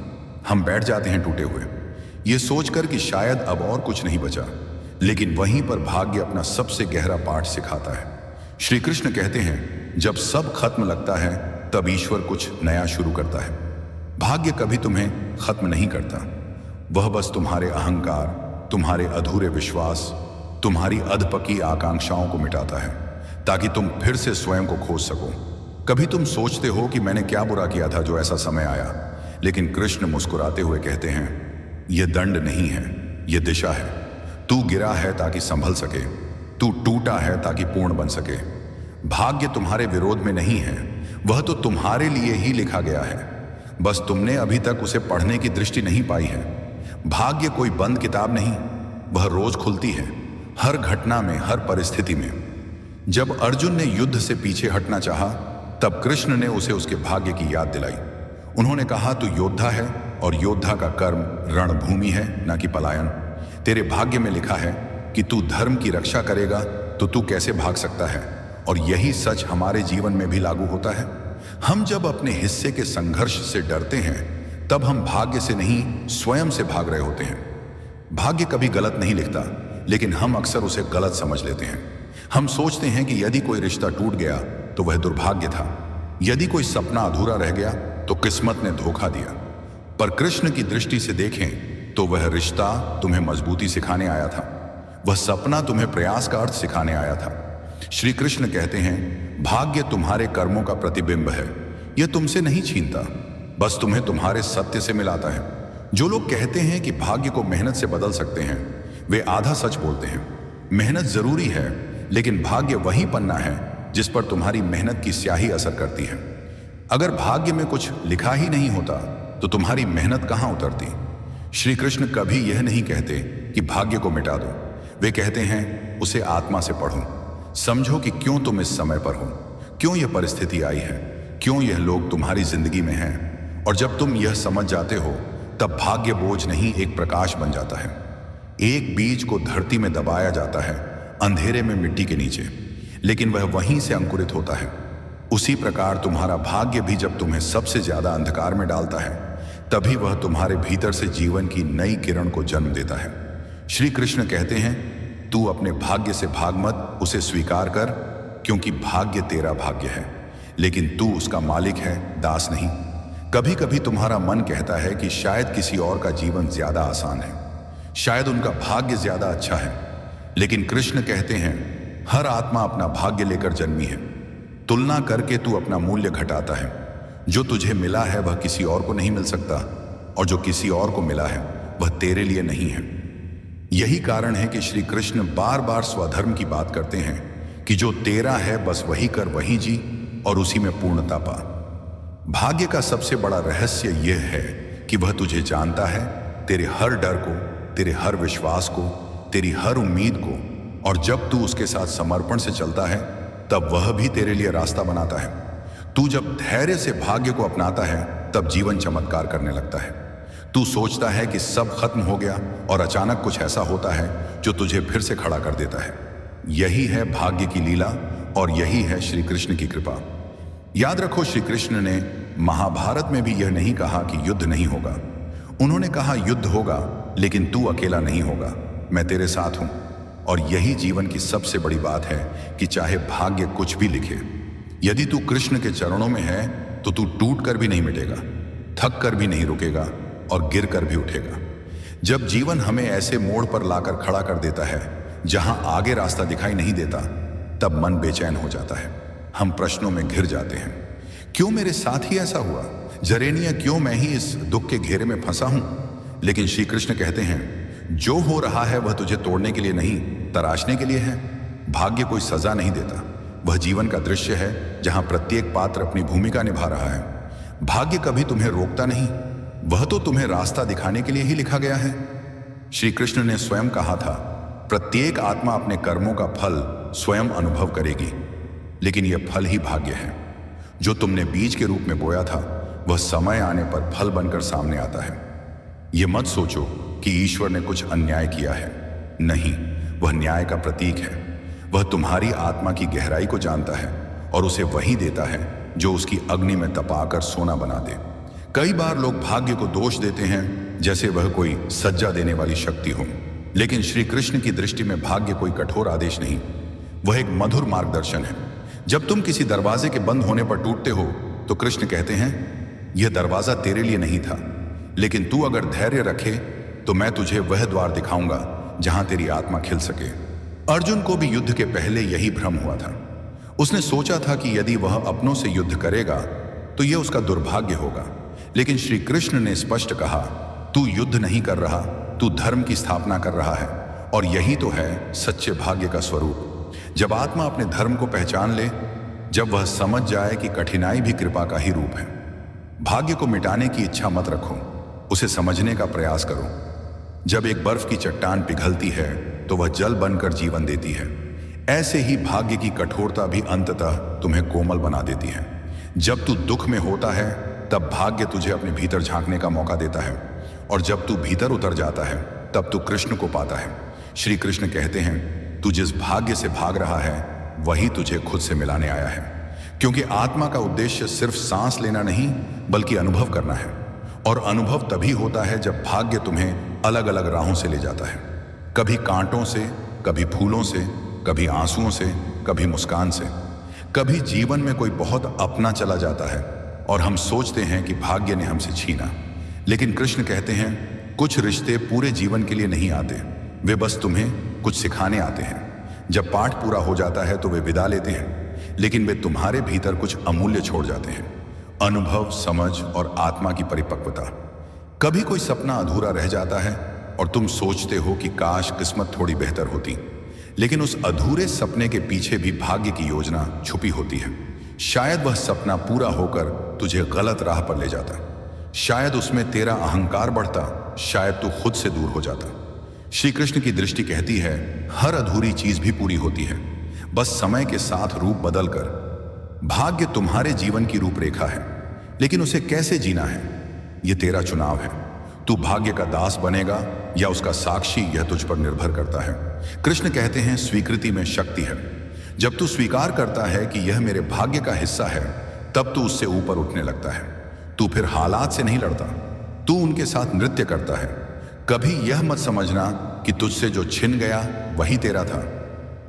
हम बैठ जाते हैं टूटे हुए, ये सोचकर कि शायद अब और कुछ नहीं बचा, लेकिन वहीं पर भाग्य अपना सबसे गहरा पाठ सिखाता है। श्री कृष्ण कहते हैं, जब सब खत्म लगता है तब ईश्वर कुछ नया शुरू करता है। भाग्य कभी तुम्हें खत्म नहीं करता, वह बस तुम्हारे अहंकार, तुम्हारे अधूरे विश्वास, तुम्हारी अधपकी आकांक्षाओं को मिटाता है, ताकि तुम फिर से स्वयं को खोज सको। कभी तुम सोचते हो कि मैंने क्या बुरा किया था जो ऐसा समय आया, लेकिन कृष्ण मुस्कुराते हुए कहते हैं, यह दंड नहीं है, यह दिशा है। तू गिरा है ताकि संभल सके, तू टूटा है ताकि पूर्ण बन सके। भाग्य तुम्हारे विरोध में नहीं है, वह तो तुम्हारे लिए ही लिखा गया है, बस तुमने अभी तक उसे पढ़ने की दृष्टि नहीं पाई है। भाग्य कोई बंद किताब नहीं, वह रोज खुलती है, हर घटना में, हर परिस्थिति में। जब अर्जुन ने युद्ध से पीछे हटना चाहा, तब कृष्ण ने उसे उसके भाग्य की याद दिलाई। उन्होंने कहा, तू योद्धा है और योद्धा का कर्म रणभूमि है, ना कि पलायन। तेरे भाग्य में लिखा है कि तू धर्म की रक्षा करेगा तो तू कैसे भाग सकता है। और यही सच हमारे जीवन में भी लागू होता है। हम जब अपने हिस्से के संघर्ष से डरते हैं तब हम भाग्य से नहीं स्वयं से भाग रहे होते हैं। भाग्य कभी गलत नहीं लिखता, लेकिन हम अक्सर उसे गलत समझ लेते हैं। हम सोचते हैं कि यदि कोई रिश्ता टूट गया तो वह दुर्भाग्य था, यदि कोई सपना अधूरा रह गया तो किस्मत ने धोखा दिया। पर कृष्ण की दृष्टि से देखें तो वह रिश्ता तुम्हें मजबूती सिखाने आया था, वह सपना तुम्हें प्रयास का अर्थ सिखाने आया था। श्री कृष्ण कहते हैं, भाग्य तुम्हारे कर्मों का प्रतिबिंब है, यह तुमसे नहीं छीनता, बस तुम्हें तुम्हारे सत्य से मिलाता है। जो लोग कहते हैं कि भाग्य को मेहनत से बदल सकते हैं, वे आधा सच बोलते हैं। मेहनत जरूरी है, लेकिन भाग्य वही पन्ना है जिस पर तुम्हारी मेहनत की स्याही असर करती है। अगर भाग्य में कुछ लिखा ही नहीं होता तो तुम्हारी मेहनत कहां उतरती। श्री कृष्ण कभी यह नहीं कहते कि भाग्य को मिटा दो, वे कहते हैं उसे आत्मा से पढ़ो। समझो कि क्यों तुम इस समय पर हो, क्यों यह परिस्थिति आई है, क्यों यह लोग तुम्हारी जिंदगी में हैं। और जब तुम यह समझ जाते हो तब भाग्य बोझ नहीं एक प्रकाश बन जाता है। एक बीज को धरती में दबाया जाता है, अंधेरे में मिट्टी के नीचे, लेकिन वह वहीं से अंकुरित होता है। उसी प्रकार तुम्हारा भाग्य भी जब तुम्हें सबसे ज्यादा अंधकार में डालता है, तभी वह तुम्हारे भीतर से जीवन की नई किरण को जन्म देता है। श्री कृष्ण कहते हैं, तू अपने भाग्य से भाग मत, उसे स्वीकार कर, क्योंकि भाग्य तेरा भाग्य है, लेकिन तू उसका मालिक है, दास नहीं। कभी कभी तुम्हारा मन कहता है कि शायद किसी और का जीवन ज्यादा आसान है, शायद उनका भाग्य ज्यादा अच्छा है, लेकिन कृष्ण कहते हैं, हर आत्मा अपना भाग्य लेकर जन्मी है। तुलना करके तू अपना मूल्य घटाता है। जो तुझे मिला है वह किसी और को नहीं मिल सकता, और जो किसी और को मिला है वह तेरे लिए नहीं है। यही कारण है कि श्री कृष्ण बार बार स्वधर्म की बात करते हैं कि जो तेरा है बस वही कर, वही जी, और उसी में पूर्णता पा। भाग्य का सबसे बड़ा रहस्य यह है कि वह तुझे जानता है, तेरे हर डर को, तेरे हर विश्वास को, तेरी हर उम्मीद को, और जब तू उसके साथ समर्पण से चलता है तब वह भी तेरे लिए रास्ता बनाता है। तू जब धैर्य से भाग्य को अपनाता है तब जीवन चमत्कार करने लगता है। तू सोचता है कि सब खत्म हो गया और अचानक कुछ ऐसा होता है जो तुझे फिर से खड़ा कर देता है। यही है भाग्य की लीला और यही है श्री कृष्ण की कृपा। याद रखो, श्री कृष्ण ने महाभारत में भी यह नहीं कहा कि युद्ध नहीं होगा। उन्होंने कहा युद्ध होगा, लेकिन तू अकेला नहीं होगा, मैं तेरे साथ हूं। और यही जीवन की सबसे बड़ी बात है कि चाहे भाग्य कुछ भी लिखे, यदि तू कृष्ण के चरणों में है तो तू टूट कर भी नहीं मिटेगा, थक कर भी नहीं रुकेगा और गिर कर भी उठेगा। जब जीवन हमें ऐसे मोड़ पर लाकर खड़ा कर देता है जहां आगे रास्ता दिखाई नहीं देता, तब मन बेचैन हो जाता है। हम प्रश्नों में घिर जाते हैं, क्यों मेरे साथ ही ऐसा हुआ, जरेनिया क्यों मैं ही इस दुख के घेरे में फंसा हूं। लेकिन श्री कृष्ण कहते हैं, जो हो रहा है वह तुझे तोड़ने के लिए नहीं, तराशने के लिए है। भाग्य कोई सजा नहीं देता, वह जीवन का दृश्य है जहां प्रत्येक पात्र अपनी भूमिका निभा रहा है। भाग्य कभी तुम्हें रोकता नहीं, वह तो तुम्हें रास्ता दिखाने के लिए ही लिखा गया है। श्री कृष्ण ने स्वयं कहा था, प्रत्येक आत्मा अपने कर्मों का फल स्वयं अनुभव करेगी, लेकिन यह फल ही भाग्य है। जो तुमने बीज के रूप में बोया था वह समय आने पर फल बनकर सामने आता है। यह मत सोचो कि ईश्वर ने कुछ अन्याय किया है, नहीं, वह न्याय का प्रतीक है। वह तुम्हारी आत्मा की गहराई को जानता है और उसे वही देता है जो उसकी अग्नि में तपाकर सोना बना दे। कई बार लोग भाग्य को दोष देते हैं जैसे वह कोई सज्जा देने वाली शक्ति हो, लेकिन श्री कृष्ण की दृष्टि में भाग्य कोई कठोर आदेश नहीं, वह एक मधुर मार्गदर्शन है। जब तुम किसी दरवाजे के बंद होने पर टूटते हो तो कृष्ण कहते हैं, यह दरवाजा तेरे लिए नहीं था, लेकिन तू अगर धैर्य रखे तो मैं तुझे वह द्वार दिखाऊंगा जहां तेरी आत्मा खिल सके। अर्जुन को भी युद्ध के पहले यही भ्रम हुआ था। उसने सोचा था कि यदि वह अपनों से युद्ध करेगा तो यह उसका दुर्भाग्य होगा, लेकिन श्री कृष्ण ने स्पष्ट कहा, तू युद्ध नहीं कर रहा, तू धर्म की स्थापना कर रहा है, और यही तो है सच्चे भाग्य का स्वरूप। जब आत्मा अपने धर्म को पहचान ले, जब वह समझ जाए कि कठिनाई भी कृपा का ही रूप है। भाग्य को मिटाने की इच्छा मत रखो, उसे समझने का प्रयास करो। जब एक बर्फ की चट्टान पिघलती है तो वह जल बनकर जीवन देती है। ऐसे ही भाग्य की कठोरता भी अंततः तुम्हें कोमल बना देती है। जब तू दुख में होता है तब भाग्य तुझे अपने भीतर झांकने का मौका देता है, और जब तू भीतर उतर जाता है तब तू कृष्ण को पाता है। श्री कृष्ण कहते हैं, तू जिस भाग्य से भाग रहा है वही तुझे खुद से मिलाने आया है। क्योंकि आत्मा का उद्देश्य सिर्फ सांस लेना नहीं बल्कि अनुभव करना है। और अनुभव तभी होता है जब भाग्य तुम्हें अलग अलग राहों से ले जाता है, कभी कांटों से, कभी फूलों से, कभी आंसुओं से, कभी मुस्कान से। कभी जीवन में कोई बहुत अपना चला जाता है और हम सोचते हैं कि भाग्य ने हमसे छीना। लेकिन कृष्ण कहते हैं, कुछ रिश्ते पूरे जीवन के लिए नहीं आते, वे बस तुम्हें कुछ सिखाने आते हैं। जब पाठ पूरा हो जाता है तो वे विदा लेते हैं, लेकिन वे तुम्हारे भीतर कुछ अमूल्य छोड़ जाते हैं, अनुभव, समझ और आत्मा की परिपक्वता। कभी कोई सपना अधूरा रह जाता है और तुम सोचते हो कि काश किस्मत थोड़ी बेहतर होती, लेकिन उस अधूरे सपने के पीछे भी भाग्य की योजना छुपी होती है। शायद वह सपना पूरा होकर तुझे गलत राह पर ले जाता, शायद उसमें तेरा अहंकार बढ़ता, शायद तू खुद से दूर हो जाता। श्री कृष्ण की दृष्टि कहती है, हर अधूरी चीज भी पूरी होती है, बस समय के साथ रूप बदलकर। भाग्य तुम्हारे जीवन की रूपरेखा है, लेकिन उसे कैसे जीना है यह तेरा चुनाव है। तू भाग्य का दास बनेगा या उसका साक्षी, यह तुझ पर निर्भर करता है। कृष्ण कहते हैं, स्वीकृति में शक्ति है। जब तू स्वीकार करता है कि यह मेरे भाग्य का हिस्सा है, तब तू उससे ऊपर उठने लगता है। तू फिर हालात से नहीं लड़ता, तू उनके साथ नृत्य करता है। कभी यह मत समझना कि तुझसे जो छिन गया वही तेरा था।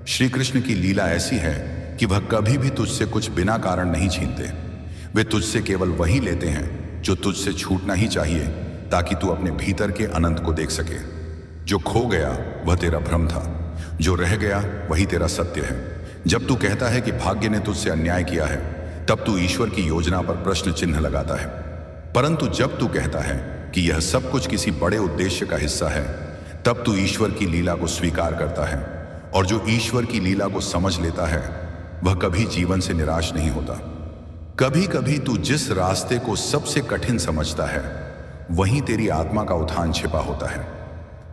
श्री कृष्ण की लीला ऐसी है कि वह कभी भी तुझसे कुछ बिना कारण नहीं छीनते। वे तुझसे केवल वही लेते हैं जो तुझसे छूटना ही चाहिए, ताकि तू अपने भीतर के अनंत को देख सके। जो खो गया वह तेरा भ्रम था, जो रह गया वही तेरा सत्य है। जब तू कहता है कि भाग्य ने तुझसे अन्याय किया है, तब तू ईश्वर की योजना पर प्रश्न चिन्ह लगाता है। परंतु जब तू कहता है कि यह सब कुछ किसी बड़े उद्देश्य का हिस्सा है, तब तू ईश्वर की लीला को स्वीकार करता है। और जो ईश्वर की लीला को समझ लेता है वह कभी जीवन से निराश नहीं होता। कभी कभी तू जिस रास्ते को सबसे कठिन समझता है, वहीं तेरी आत्मा का उत्थान छिपा होता है।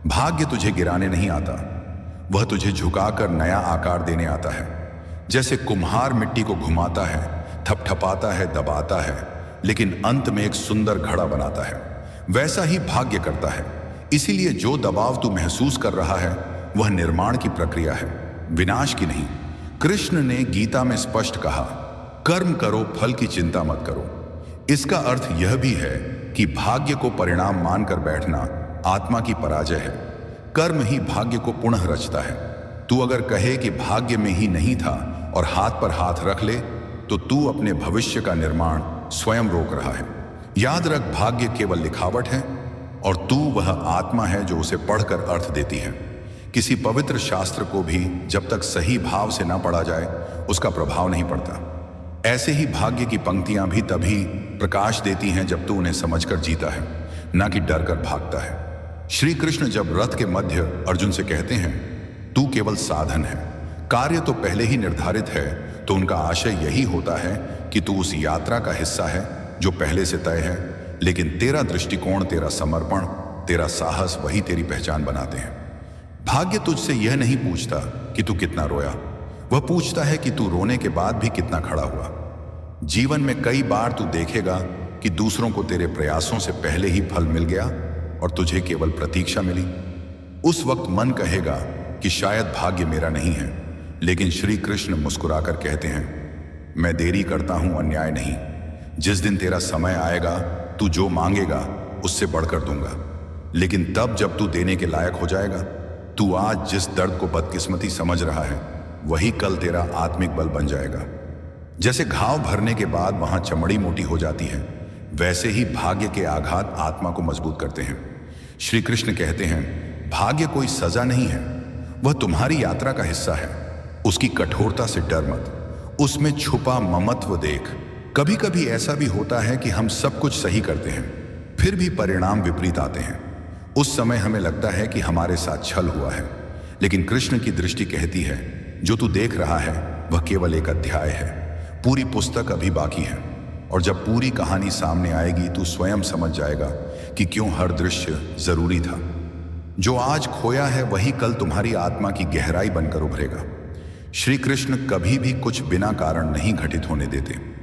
भाग्य तुझे गिराने नहीं आता, वह तुझे झुकाकर नया आकार देने आता है। जैसे कुम्हार मिट्टी को घुमाता है, थपथपाता है, दबाता है, लेकिन अंत में एक सुंदर घड़ा बनाता है, वैसा ही भाग्य करता है। इसीलिए जो दबाव तू महसूस कर रहा है वह निर्माण की प्रक्रिया है, विनाश की नहीं। कृष्ण ने गीता में स्पष्ट कहा, कर्म करो, फल की चिंता मत करो। इसका अर्थ यह भी है कि भाग्य को परिणाम मानकर बैठना आत्मा की पराजय है। कर्म ही भाग्य को पुनः रचता है। तू अगर कहे कि भाग्य में ही नहीं था और हाथ पर हाथ रख ले, तो तू अपने भविष्य का निर्माण स्वयं रोक रहा है। याद रख, भाग्य केवल लिखावट है और तू वह आत्मा है जो उसे पढ़कर अर्थ देती है। किसी पवित्र शास्त्र को भी जब तक सही भाव से ना पढ़ा जाए उसका प्रभाव नहीं पड़ता। ऐसे ही भाग्य की पंक्तियां भी तभी प्रकाश देती हैं जब तू उन्हें समझकर जीता है, ना कि डर कर भागता है। श्री कृष्ण जब रथ के मध्य अर्जुन से कहते हैं, तू केवल साधन है, कार्य तो पहले ही निर्धारित है, तो उनका आशय यही होता है कि तू उस यात्रा का हिस्सा है जो पहले से तय है, लेकिन तेरा दृष्टिकोण, तेरा समर्पण, तेरा साहस वही तेरी पहचान बनाते हैं। भाग्य तुझसे यह नहीं पूछता कि तू कितना रोया, वह पूछता है कि तू रोने के बाद भी कितना खड़ा हुआ। जीवन में कई बार तू देखेगा कि दूसरों को तेरे प्रयासों से पहले ही फल मिल गया और तुझे केवल प्रतीक्षा मिली। उस वक्त मन कहेगा कि शायद भाग्य मेरा नहीं है, लेकिन श्री कृष्ण मुस्कुराकर कहते हैं, मैं देरी करता हूं, अन्याय नहीं। जिस दिन तेरा समय आएगा, तू जो मांगेगा उससे बढ़कर दूंगा। लेकिन तब जब तू देने के लायक हो जाएगा, तू आज जिस दर्द को बदकिस्मती समझ रहा है, वही कल तेरा आत्मिक बल बन जाएगा। जैसे घाव भरने के बाद वहां चमड़ी मोटी हो जाती है, वैसे ही भाग्य के आघात आत्मा को मजबूत करते हैं। श्री कृष्ण कहते हैं, भाग्य कोई सजा नहीं है, वह तुम्हारी यात्रा का हिस्सा है। उसकी कठोरता से डर मत, उसमें छुपा ममत्व देख। कभी कभी ऐसा भी होता है कि हम सब कुछ सही करते हैं, फिर भी परिणाम विपरीत आते हैं। उस समय हमें लगता है कि हमारे साथ छल हुआ है, लेकिन कृष्ण की दृष्टि कहती है, जो तू देख रहा है वह केवल एक अध्याय है, पूरी पुस्तक अभी बाकी है। और जब पूरी कहानी सामने आएगी, तू स्वयं समझ जाएगा कि क्यों हर दृश्य जरूरी था। जो आज खोया है वही कल तुम्हारी आत्मा की गहराई बनकर उभरेगा। श्री कृष्ण कभी भी कुछ बिना कारण नहीं घटित होने देते।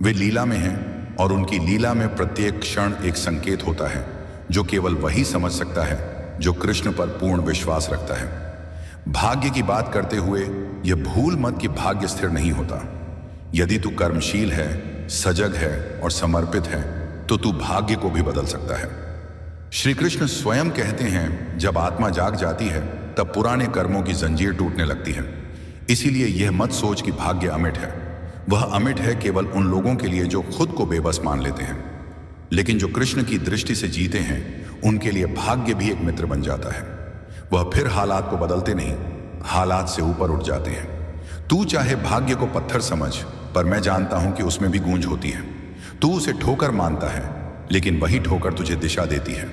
वे लीला में हैं और उनकी लीला में प्रत्येक क्षण एक संकेत होता है, जो केवल वही समझ सकता है जो कृष्ण पर पूर्ण विश्वास रखता है। भाग्य की बात करते हुए यह भूल मत कि भाग्य स्थिर नहीं होता। यदि तू कर्मशील है, सजग है और समर्पित है तो तू भाग्य को भी बदल सकता है। श्री कृष्ण स्वयं कहते हैं, जब आत्मा जाग जाती है तब पुराने कर्मों की जंजीर टूटने लगती है। इसीलिए यह मत सोच कि भाग्य अमिट है। वह अमिट है केवल उन लोगों के लिए जो खुद को बेबस मान लेते हैं। लेकिन जो कृष्ण की दृष्टि से जीते हैं उनके लिए भाग्य भी एक मित्र बन जाता है। वह फिर हालात को बदलते नहीं, हालात से ऊपर उठ जाते हैं। तू चाहे भाग्य को पत्थर समझ, पर मैं जानता हूं कि उसमें भी गूंज होती है। तू उसे ठोकर मानता है, लेकिन वही ठोकर तुझे दिशा देती है।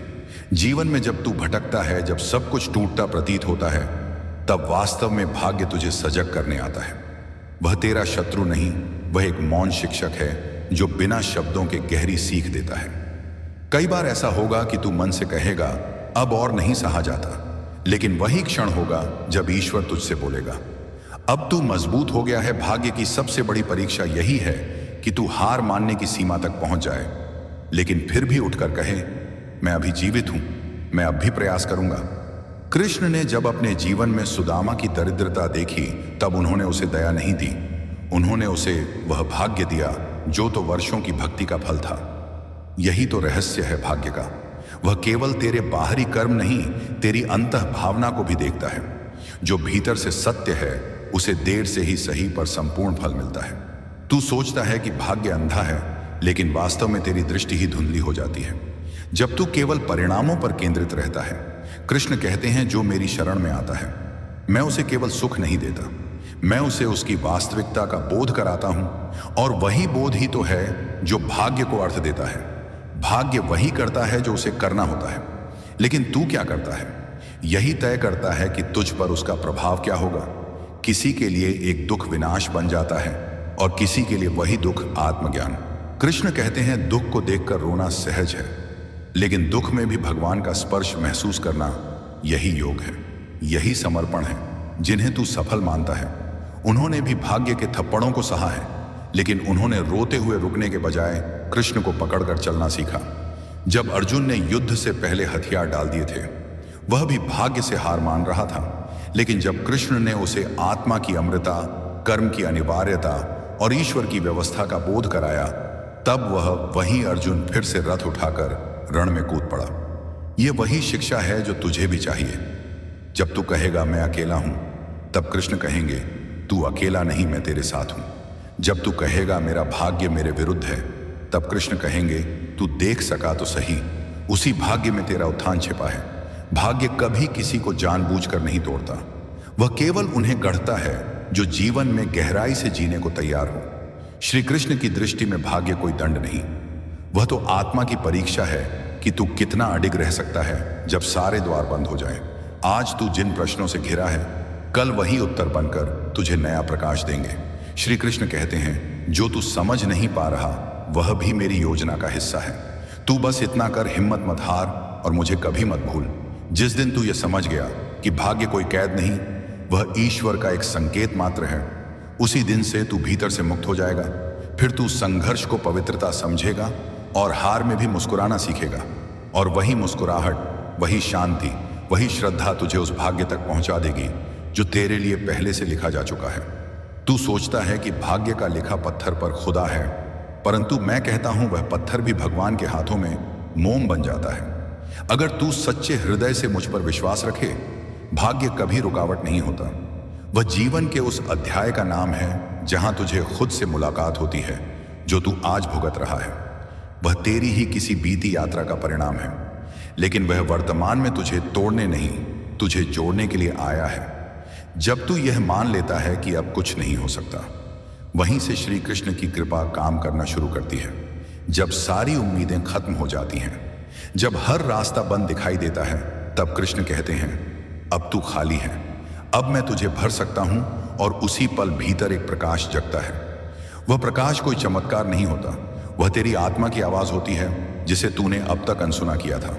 जीवन में जब तू भटकता है, जब सब कुछ टूटता प्रतीत होता है, तब वास्तव में भाग्य तुझे सजग करने आता है। वह तेरा शत्रु नहीं, वह एक मौन शिक्षक है जो बिना शब्दों के गहरी सीख देता है। कई बार ऐसा होगा कि तू मन से कहेगा, अब और नहीं सहा जाता, लेकिन वही क्षण होगा जब ईश्वर तुझसे बोलेगा, अब तू मजबूत हो गया है। भाग्य की सबसे बड़ी परीक्षा यही है कि तू हार मानने की सीमा तक पहुंच जाए, लेकिन फिर भी उठकर कहे, मैं अभी जीवित हूं, मैं अब भी प्रयास करूंगा। कृष्ण ने जब अपने जीवन में सुदामा की दरिद्रता देखी तब उन्होंने उसे दया नहीं दी, उन्होंने उसे वह भाग्य दिया जो तो वर्षों की भक्ति का फल था। यही तो रहस्य है भाग्य का। वह केवल तेरे बाहरी कर्म नहीं, तेरी अंतः भावना को भी देखता है। जो भीतर से सत्य है उसे देर से ही सही पर संपूर्ण फल मिलता है। तू सोचता है कि भाग्य अंधा है, लेकिन वास्तव में तेरी दृष्टि ही धुंधली हो जाती है जब तू केवल परिणामों पर केंद्रित रहता है। कृष्ण कहते हैं, जो मेरी शरण में आता है मैं उसे केवल सुख नहीं देता, मैं उसे उसकी वास्तविकता का बोध कराता हूं, और वही बोध ही तो है जो भाग्य को अर्थ देता है। भाग्य वही करता है जो उसे करना होता है, लेकिन तू क्या करता है यही तय करता है कि तुझ पर उसका प्रभाव क्या होगा। किसी के लिए एक दुख विनाश बन जाता है और किसी के लिए वही दुख आत्मज्ञान। कृष्ण कहते हैं, दुख को देखकर रोना सहज है, लेकिन दुख में भी भगवान का स्पर्श महसूस करना यही योग है, यही समर्पण है। जिन्हें तू सफल मानता है उन्होंने भी भाग्य के थप्पड़ों को सहा है, लेकिन उन्होंने रोते हुए रुकने के बजाय कृष्ण को पकड़कर चलना सीखा। जब अर्जुन ने युद्ध से पहले हथियार डाल दिए थे, वह भी भाग्य से हार मान रहा था, लेकिन जब कृष्ण ने उसे आत्मा की अमृता, कर्म की अनिवार्यता और ईश्वर की व्यवस्था का बोध कराया, तब वही अर्जुन फिर से रथ उठाकर रण में कूद पड़ा। यह वही शिक्षा है जो तुझे भी चाहिए। जब तू कहेगा मैं अकेला हूं, तब कृष्ण कहेंगे, तू अकेला नहीं, मैं तेरे साथ हूं। जब तू कहेगा मेरा भाग्य मेरे विरुद्ध है, तब कृष्ण कहेंगे, तू देख सका तो सही, उसी भाग्य में तेरा उत्थान छिपा है। भाग्य कभी किसी को जानबूझकर नहीं तोड़ता, वह केवल उन्हें गढ़ता है जो जीवन में गहराई से जीने को तैयार हो। श्री कृष्ण की दृष्टि में भाग्य कोई दंड नहीं, वह तो आत्मा की परीक्षा है कि तू कितना अडिग रह सकता है जब सारे द्वार बंद हो जाएं। आज तू जिन प्रश्नों से घिरा है, कल वही उत्तर बनकर तुझे नया प्रकाश देंगे। श्री कृष्ण कहते हैं, जो तू समझ नहीं पा रहा वह भी मेरी योजना का हिस्सा है। तू बस इतना कर, हिम्मत मत हार और मुझे कभी मत भूल। जिस दिन तू ये समझ गया कि भाग्य कोई कैद नहीं, वह ईश्वर का एक संकेत मात्र है, उसी दिन से तू भीतर से मुक्त हो जाएगा। फिर तू संघर्ष को पवित्रता समझेगा और हार में भी मुस्कुराना सीखेगा, और वही मुस्कुराहट, वही शांति, वही श्रद्धा तुझे उस भाग्य तक पहुंचा देगी जो तेरे लिए पहले से लिखा जा चुका है। तू सोचता है कि भाग्य का लिखा पत्थर पर खुदा है, परंतु मैं कहता हूं वह पत्थर भी भगवान के हाथों में मोम बन जाता है। अगर तू सच्चे हृदय से मुझ पर विश्वास रखे, भाग्य कभी रुकावट नहीं होता। वह जीवन के उस अध्याय का नाम है जहां तुझे खुद से मुलाकात होती है जो तू आज भुगत रहा है। वह तेरी ही किसी बीती यात्रा का परिणाम है, लेकिन वह वर्तमान में तुझे तोड़ने नहीं, तुझे जोड़ने के लिए आया है। जब तू यह मान लेता है कि अब कुछ नहीं हो सकता, वहीं से श्री कृष्ण की कृपा काम करना शुरू करती है। जब सारी उम्मीदें खत्म हो जाती हैं, जब हर रास्ता बंद दिखाई देता है, तब कृष्ण कहते हैं, अब तू खाली है, अब मैं तुझे भर सकता हूं। और उसी पल भीतर एक प्रकाश जगता है। वह प्रकाश कोई चमत्कार नहीं होता, वह तेरी आत्मा की आवाज होती है जिसे तूने अब तक अनसुना किया था।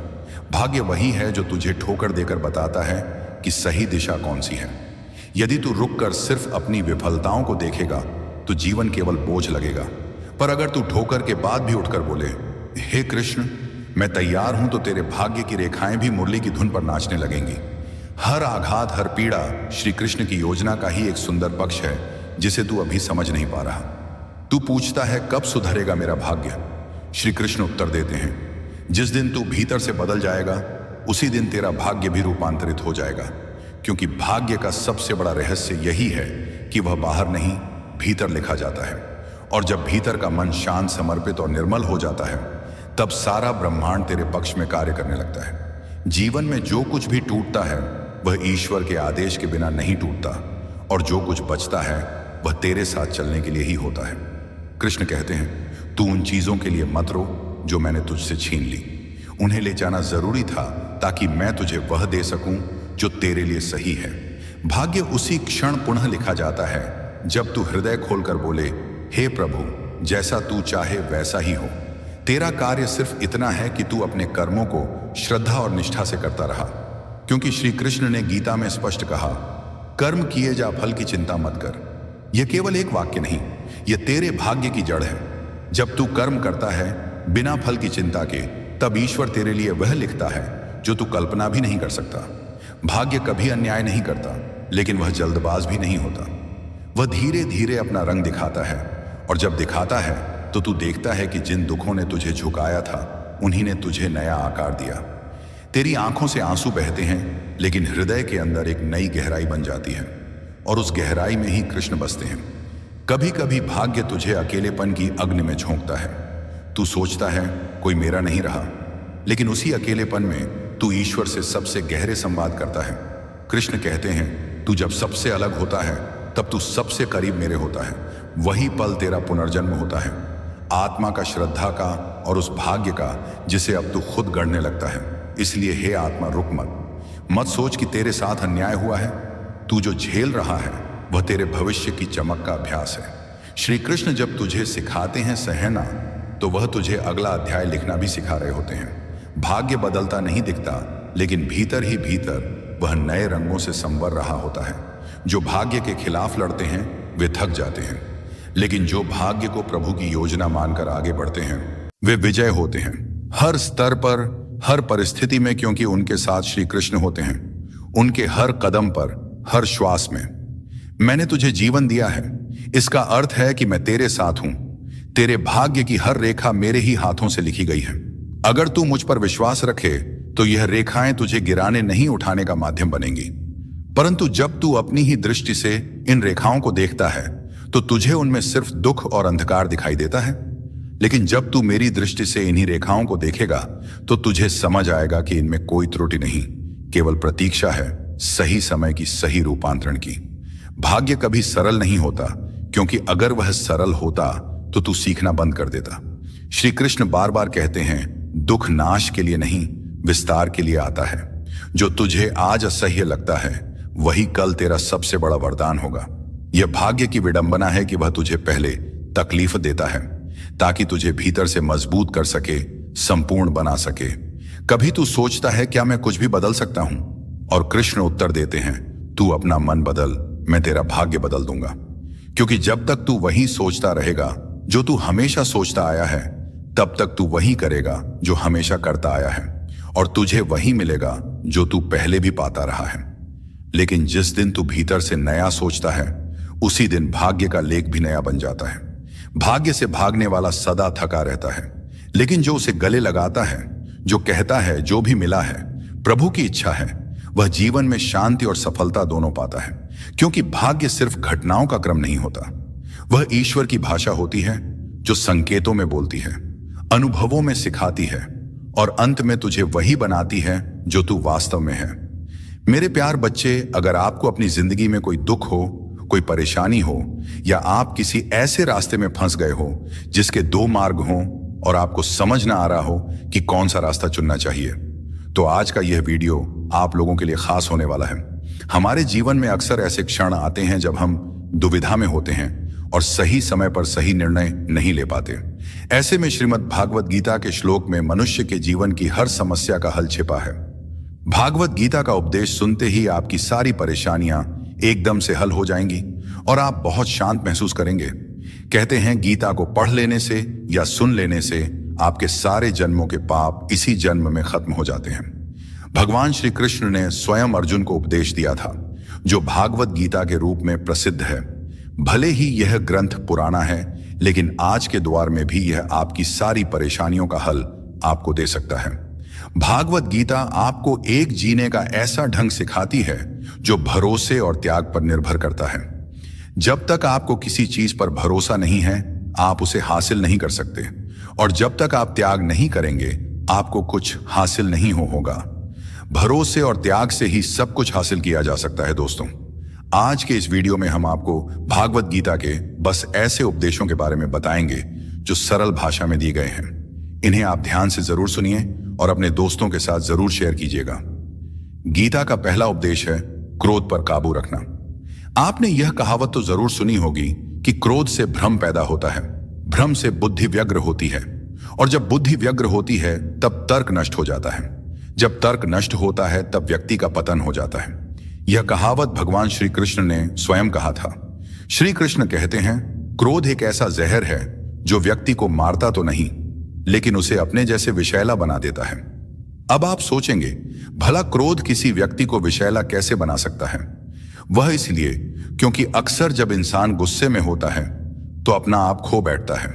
भाग्य वही है जो तुझे ठोकर देकर बताता है कि सही दिशा कौन सी है। यदि तू रुककर सिर्फ अपनी विफलताओं को देखेगा तो जीवन केवल बोझ लगेगा, पर अगर तू ठोकर के बाद भी उठकर बोले, हे कृष्ण मैं तैयार हूं, तो तेरे भाग्य की रेखाएं भी मुरली की धुन पर नाचने लगेंगी। हर आघात, हर पीड़ा श्री कृष्ण की योजना का ही एक सुंदर पक्ष है जिसे तू अभी समझ नहीं पा रहा। तू पूछता है कब सुधरेगा मेरा भाग्य। श्री कृष्ण उत्तर देते हैं, जिस दिन तू भीतर से बदल जाएगा उसी दिन तेरा भाग्य भी रूपांतरित हो जाएगा। क्योंकि भाग्य का सबसे बड़ा रहस्य यही है कि वह बाहर नहीं, भीतर लिखा जाता है। और जब भीतर का मन शांत, समर्पित और निर्मल हो जाता है, तब सारा ब्रह्मांड तेरे पक्ष में कार्य करने लगता है। जीवन में जो कुछ भी टूटता है वह ईश्वर के आदेश के बिना नहीं टूटता, और जो कुछ बचता है वह तेरे साथ चलने के लिए ही होता है। कृष्ण कहते हैं, तू उन चीजों के लिए मत रो जो मैंने तुझसे छीन ली। उन्हें ले जाना जरूरी था ताकि मैं तुझे वह दे सकूं जो तेरे लिए सही है। भाग्य उसी क्षण पुनः लिखा जाता है जब तू हृदय खोलकर बोले, हे प्रभु, जैसा तू चाहे वैसा ही हो। तेरा कार्य सिर्फ इतना है कि तू अपने कर्मों को श्रद्धा और निष्ठा से करता रहा। क्योंकि श्री कृष्ण ने गीता में स्पष्ट कहा, कर्म किए जा, फल की चिंता मत कर। यह केवल एक वाक्य नहीं, यह तेरे भाग्य की जड़ है। जब तू कर्म करता है बिना फल की चिंता के, तब ईश्वर तेरे लिए वह लिखता है जो तू कल्पना भी नहीं कर सकता। भाग्य कभी अन्याय नहीं करता, लेकिन वह जल्दबाज भी नहीं होता। वह धीरे धीरे अपना रंग दिखाता है, और जब दिखाता है तो तू देखता है कि जिन दुखों ने तुझे झुकाया था उन्हीं ने तुझे नया आकार दिया। तेरी आंखों से आंसू बहते हैं, लेकिन हृदय के अंदर एक नई गहराई बन जाती है, और उस गहराई में ही कृष्ण बसते हैं। कभी कभी भाग्य तुझे अकेलेपन की अग्नि में झोंकता है। तू सोचता है कोई मेरा नहीं रहा, लेकिन उसी अकेलेपन में तू ईश्वर से सबसे गहरे संवाद करता है। कृष्ण कहते हैं, तू जब सबसे अलग होता है तब तू सबसे करीब मेरे होता है। वही पल तेरा पुनर्जन्म होता है, आत्मा का, श्रद्धा का और उस भाग्य का जिसे अब तू खुद गढ़ने लगता है। इसलिए हे आत्मा, रुक मत सोच कि तेरे साथ अन्याय हुआ है। तू जो झेल रहा है वह तेरे भविष्य की चमक का अभ्यास है। श्री कृष्ण जब तुझे सिखाते हैं सहना, तो वह तुझे अगला अध्याय लिखना भी सिखा रहे होते हैं। भाग्य बदलता नहीं दिखता, लेकिन भीतर ही भीतर वह नए रंगों से संवर रहा होता है। जो भाग्य के खिलाफ लड़ते हैं वे थक जाते हैं, लेकिन जो भाग्य को प्रभु की योजना मानकर आगे बढ़ते हैं वे विजय होते हैं। हर स्तर पर, हर परिस्थिति में, क्योंकि उनके साथ श्री कृष्ण होते हैं। उनके हर कदम पर, हर श्वास में। मैंने तुझे जीवन दिया है, इसका अर्थ है कि मैं तेरे साथ हूं। तेरे भाग्य की हर रेखा मेरे ही हाथों से लिखी गई है। अगर तू मुझ पर विश्वास रखे तो यह रेखाएं तुझे गिराने नहीं, उठाने का माध्यम बनेंगी। परंतु जब तू अपनी ही दृष्टि से इन रेखाओं को देखता है तो तुझे उनमें सिर्फ दुख और अंधकार दिखाई देता है। लेकिन जब तू मेरी दृष्टि से इन्हीं रेखाओं को देखेगा तो तुझे समझ आएगा कि इनमें कोई त्रुटि नहीं, केवल प्रतीक्षा है सही समय की, सही रूपांतरण की। भाग्य कभी सरल नहीं होता, क्योंकि अगर वह सरल होता तो तू सीखना बंद कर देता। श्री कृष्ण बार बार कहते हैं, दुख नाश के लिए नहीं, विस्तार के लिए आता है। जो तुझे आज असह्य लगता है वही कल तेरा सबसे बड़ा वरदान होगा। यह भाग्य की विडंबना है कि वह तुझे पहले तकलीफ देता है ताकि तुझे भीतर से मजबूत कर सके, संपूर्ण बना सके। कभी तू सोचता है क्या मैं कुछ भी बदल सकता हूं? और कृष्ण उत्तर देते हैं, तू अपना मन बदल, मैं तेरा भाग्य बदल दूंगा। क्योंकि जब तक तू वही सोचता रहेगा जो तू हमेशा सोचता आया है, तब तक तू वही करेगा जो हमेशा करता आया है, और तुझे वही मिलेगा जो तू पहले भी पाता रहा है। लेकिन जिस दिन तू भीतर से नया सोचता है, उसी दिन भाग्य का लेख भी नया बन जाता है। भाग्य से भागने वाला सदा थका रहता है, लेकिन जो उसे गले लगाता है, जो कहता है जो भी मिला है प्रभु की इच्छा है, वह जीवन में शांति और सफलता दोनों पाता है। क्योंकि भाग्य सिर्फ घटनाओं का क्रम नहीं होता, वह ईश्वर की भाषा होती है जो संकेतों में बोलती है, अनुभवों में सिखाती है, और अंत में तुझे वही बनाती है जो तू वास्तव में है। मेरे प्यार बच्चे, अगर आपको अपनी जिंदगी में कोई दुख हो, कोई परेशानी हो, या आप किसी ऐसे रास्ते में फंस गए हो जिसके दो मार्ग हों और आपको समझ ना आ रहा हो कि कौन सा रास्ता चुनना चाहिए, तो आज का यह वीडियो आप लोगों के लिए खास होने वाला है। हमारे जीवन में अक्सर ऐसे क्षण आते हैं जब हम दुविधा में होते हैं और सही समय पर सही निर्णय नहीं ले पाते। ऐसे में श्रीमद् भागवत गीता के श्लोक में मनुष्य के जीवन की हर समस्या का हल छिपा है। भागवत गीता का उपदेश सुनते ही आपकी सारी परेशानियां एकदम से हल हो जाएंगी और आप बहुत शांत महसूस करेंगे। कहते हैं गीता को पढ़ लेने से या सुन लेने से आपके सारे जन्मों के पाप इसी जन्म में खत्म हो जाते हैं। भगवान श्री कृष्ण ने स्वयं अर्जुन को उपदेश दिया था, जो भागवत गीता के रूप में प्रसिद्ध है। भले ही यह ग्रंथ पुराना है, लेकिन आज के द्वार में भी यह आपकी सारी परेशानियों का हल आपको दे सकता है। भागवत गीता आपको एक जीने का ऐसा ढंग सिखाती है जो भरोसे और त्याग पर निर्भर करता है। जब तक आपको किसी चीज पर भरोसा नहीं है, आप उसे हासिल नहीं कर सकते, और जब तक आप त्याग नहीं करेंगे, आपको कुछ हासिल नहीं होगा। भरोसे और त्याग से ही सब कुछ हासिल किया जा सकता है। दोस्तों, आज के इस वीडियो में हम आपको भागवत गीता के बस ऐसे उपदेशों के बारे में बताएंगे जो सरल भाषा में दिए गए हैं। इन्हें आप ध्यान से जरूर सुनिए और अपने दोस्तों के साथ जरूर शेयर कीजिएगा। गीता का पहला उपदेश है क्रोध पर काबू रखना। आपने यह कहावत तो जरूर सुनी होगी कि क्रोध से भ्रम पैदा होता है, भ्रम से बुद्धि व्यग्र होती है, और जब बुद्धि व्यग्र होती है तब तर्क नष्ट हो जाता है। जब तर्क नष्ट होता है तब व्यक्ति का पतन हो जाता है। यह कहावत भगवान श्री कृष्ण ने स्वयं कहा था। श्री कृष्ण कहते हैं, क्रोध एक ऐसा जहर है जो व्यक्ति को मारता तो नहीं, लेकिन उसे अपने जैसे विषैला बना देता है। अब आप सोचेंगे, भला क्रोध किसी व्यक्ति को विषैला कैसे बना सकता है? वह इसलिए क्योंकि अक्सर जब इंसान गुस्से में होता है तो अपना आप खो बैठता है।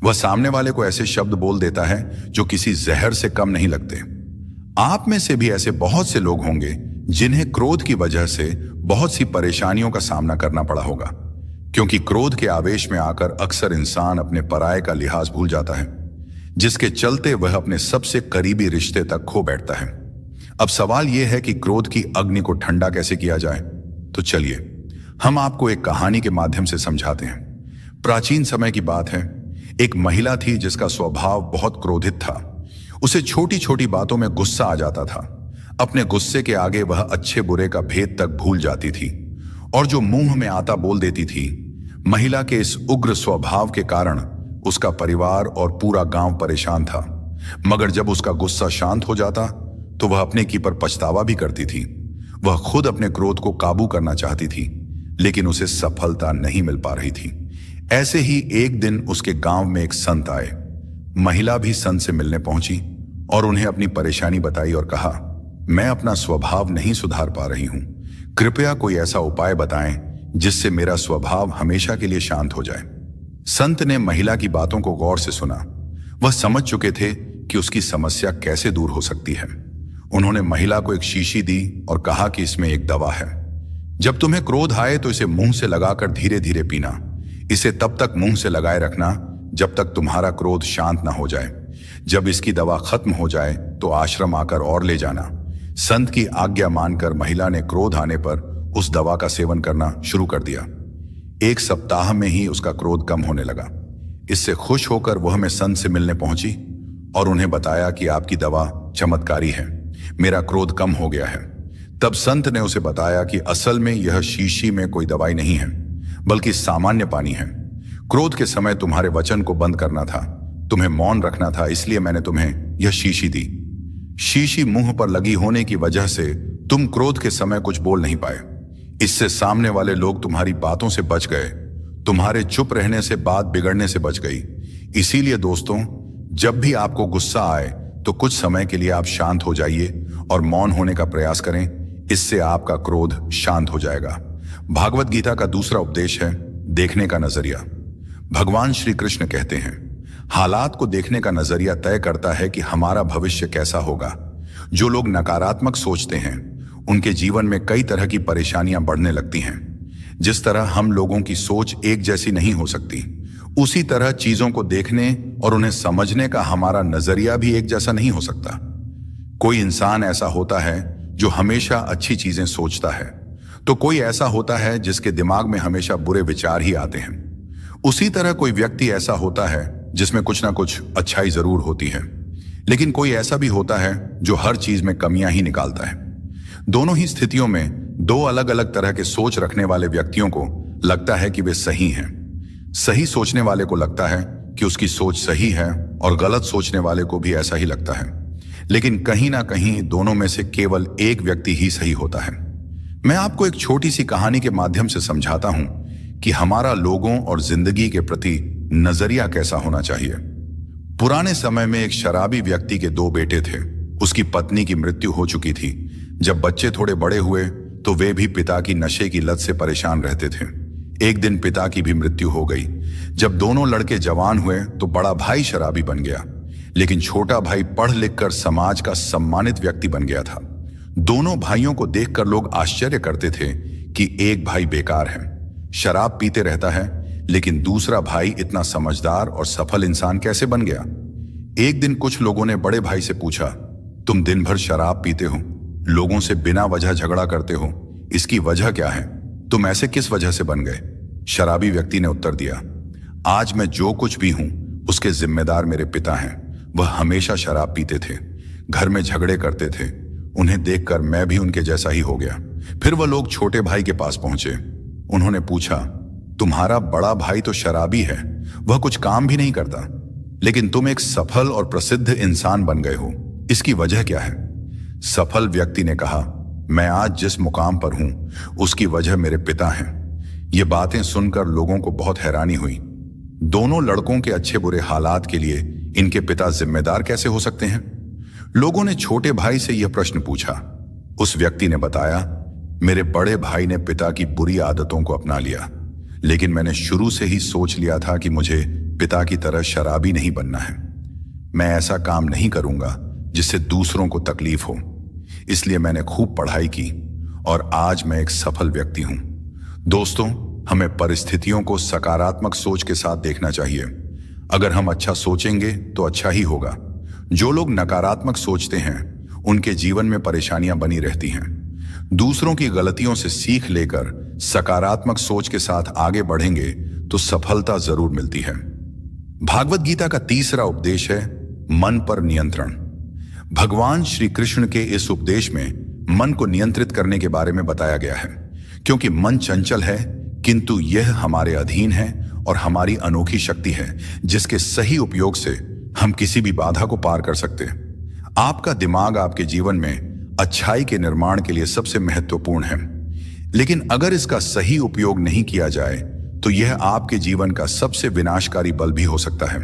वह सामने वाले को ऐसे शब्द बोल देता है जो किसी जहर से कम नहीं लगते। आप में से भी ऐसे बहुत से लोग होंगे जिन्हें क्रोध की वजह से बहुत सी परेशानियों का सामना करना पड़ा होगा, क्योंकि क्रोध के आवेश में आकर अक्सर इंसान अपने पराये का लिहाज भूल जाता है, जिसके चलते वह अपने सबसे करीबी रिश्ते तक खो बैठता है। अब सवाल यह है कि क्रोध की अग्नि को ठंडा कैसे किया जाए? तो चलिए हम आपको एक कहानी के माध्यम से समझाते हैं। प्राचीन समय की बात है। एक महिला थी जिसका स्वभाव बहुत क्रोधित था। उसे छोटी छोटी बातों में गुस्सा आ जाता था। अपने गुस्से के आगे वह अच्छे बुरे का भेद तक भूल जाती थी और जो मुंह में आता बोल देती थी। महिला के इस उग्र स्वभाव के कारण उसका परिवार और पूरा गांव परेशान था। मगर जब उसका गुस्सा शांत हो जाता तो वह अपने की पर पछतावा भी करती थी। वह खुद अपने क्रोध को काबू करना चाहती थी, लेकिन उसे सफलता नहीं मिल पा रही थी। ऐसे ही एक दिन उसके गांव में एक संत आए। महिला भी संत से मिलने पहुंची और उन्हें अपनी परेशानी बताई और कहा, मैं अपना स्वभाव नहीं सुधार पा रही हूं। कृपया कोई ऐसा उपाय बताएं जिससे मेरा स्वभाव हमेशा के लिए शांत हो जाए। संत ने महिला की बातों को गौर से सुना। वह समझ चुके थे कि उसकी समस्या कैसे दूर हो सकती है। उन्होंने महिला को एक शीशी दी और कहा कि इसमें एक दवा है। जब तुम्हें क्रोध आए तो इसे मुंह से लगाकर धीरे धीरे पीना। इसे तब तक मुंह से लगाए रखना जब तक तुम्हारा क्रोध शांत ना हो जाए। जब इसकी दवा खत्म हो जाए तो आश्रम आकर और ले जाना। संत की आज्ञा मानकर महिला ने क्रोध आने पर उस दवा का सेवन करना शुरू कर दिया। एक सप्ताह में ही उसका क्रोध कम होने लगा। इससे खुश होकर वह में संत से मिलने पहुंची और उन्हें बताया कि आपकी दवा चमत्कारी है, मेरा क्रोध कम हो गया है। तब संत ने उसे बताया कि असल में यह शीशी में कोई दवाई नहीं है, बल्कि सामान्य पानी है। क्रोध के समय तुम्हारे वचन को बंद करना था, तुम्हें मौन रखना था, इसलिए मैंने तुम्हें यह शीशी दी। शीशी मुंह पर लगी होने की वजह से तुम क्रोध के समय कुछ बोल नहीं पाए। इससे सामने वाले लोग तुम्हारी बातों से बच गए। तुम्हारे चुप रहने से बात बिगड़ने से बच गई। इसीलिए दोस्तों, जब भी आपको गुस्सा आए तो कुछ समय के लिए आप शांत हो जाइए और मौन होने का प्रयास करें। इससे आपका क्रोध शांत हो जाएगा। भागवत गीता का दूसरा उपदेश है देखने का नजरिया। भगवान श्री कृष्ण कहते हैं, हालात को देखने का नजरिया तय करता है कि हमारा भविष्य कैसा होगा। जो लोग नकारात्मक सोचते हैं उनके जीवन में कई तरह की परेशानियां बढ़ने लगती हैं। जिस तरह हम लोगों की सोच एक जैसी नहीं हो सकती, उसी तरह चीजों को देखने और उन्हें समझने का हमारा नजरिया भी एक जैसा नहीं हो सकता। कोई इंसान ऐसा होता है जो हमेशा अच्छी चीजें सोचता है, तो कोई ऐसा होता है जिसके दिमाग में हमेशा बुरे विचार ही आते हैं। उसी तरह कोई व्यक्ति ऐसा होता है जिसमें कुछ ना कुछ अच्छाई जरूर होती है, लेकिन कोई ऐसा भी होता है जो हर चीज में कमियां ही निकालता है। दोनों ही स्थितियों में दो अलग अलग तरह के सोच रखने वाले व्यक्तियों को लगता है कि वे सही हैं। सही सोचने वाले को लगता है कि उसकी सोच सही है और गलत सोचने वाले को भी ऐसा ही लगता है, लेकिन कहीं ना कहीं दोनों में से केवल एक व्यक्ति ही सही होता है। मैं आपको एक छोटी सी कहानी के माध्यम से समझाता हूं कि हमारा लोगों और जिंदगी के प्रति नजरिया कैसा होना चाहिए। पुराने समय में एक शराबी व्यक्ति के दो बेटे थे। उसकी पत्नी की मृत्यु हो चुकी थी। जब बच्चे थोड़े बड़े हुए तो वे भी पिता की नशे की लत से परेशान रहते थे। एक दिन पिता की भी मृत्यु हो गई। जब दोनों लड़के जवान हुए तो बड़ा भाई शराबी बन गया, लेकिन छोटा भाई पढ़ लिख कर समाज का सम्मानित व्यक्ति बन गया था। दोनों भाइयों को देखकर लोग आश्चर्य करते थे कि एक भाई बेकार है, शराब पीते रहता है, लेकिन दूसरा भाई इतना समझदार और सफल इंसान कैसे बन गया। एक दिन कुछ लोगों ने बड़े भाई से पूछा, तुम दिन भर शराब पीते हो, लोगों से बिना वजह झगड़ा करते हो, इसकी वजह क्या है? तुम ऐसे किस वजह से बन गए? शराबी व्यक्ति ने उत्तर दिया, आज मैं जो कुछ भी हूं उसके जिम्मेदार मेरे पिता हैं। वह हमेशा शराब पीते थे, घर में झगड़े करते थे। उन्हें देखकर मैं भी उनके जैसा ही हो गया। फिर वह लोग छोटे भाई के पास पहुंचे। उन्होंने पूछा, तुम्हारा बड़ा भाई तो शराबी है, वह कुछ काम भी नहीं करता, लेकिन तुम एक सफल और प्रसिद्ध इंसान बन गए हो, इसकी वजह क्या है? सफल व्यक्ति ने कहा, मैं आज जिस मुकाम पर हूं उसकी वजह मेरे पिता हैं। ये बातें सुनकर लोगों को बहुत हैरानी हुई। दोनों लड़कों के अच्छे बुरे हालात के लिए इनके पिता जिम्मेदार कैसे हो सकते हैं? लोगों ने छोटे भाई से यह प्रश्न पूछा। उस व्यक्ति ने बताया, मेरे बड़े भाई ने पिता की बुरी आदतों को अपना लिया, लेकिन मैंने शुरू से ही सोच लिया था कि मुझे पिता की तरह शराबी नहीं बनना है। मैं ऐसा काम नहीं करूंगा जिससे दूसरों को तकलीफ हो। इसलिए मैंने खूब पढ़ाई की और आज मैं एक सफल व्यक्ति हूं। दोस्तों, हमें परिस्थितियों को सकारात्मक सोच के साथ देखना चाहिए। अगर हम अच्छा सोचेंगे तो अच्छा ही होगा। जो लोग नकारात्मक सोचते हैं उनके जीवन में परेशानियां बनी रहती हैं। दूसरों की गलतियों से सीख लेकर सकारात्मक सोच के साथ आगे बढ़ेंगे तो सफलता जरूर मिलती है। भागवत गीता का तीसरा उपदेश है मन पर नियंत्रण। भगवान श्री कृष्ण के इस उपदेश में मन को नियंत्रित करने के बारे में बताया गया है, क्योंकि मन चंचल है, किंतु यह हमारे अधीन है और हमारी अनोखी शक्ति है, जिसके सही उपयोग से हम किसी भी बाधा को पार कर सकते हैं। आपका दिमाग आपके जीवन में अच्छाई के निर्माण के लिए सबसे महत्वपूर्ण है, लेकिन अगर इसका सही उपयोग नहीं किया जाए तो यह आपके जीवन का सबसे विनाशकारी बल भी हो सकता है।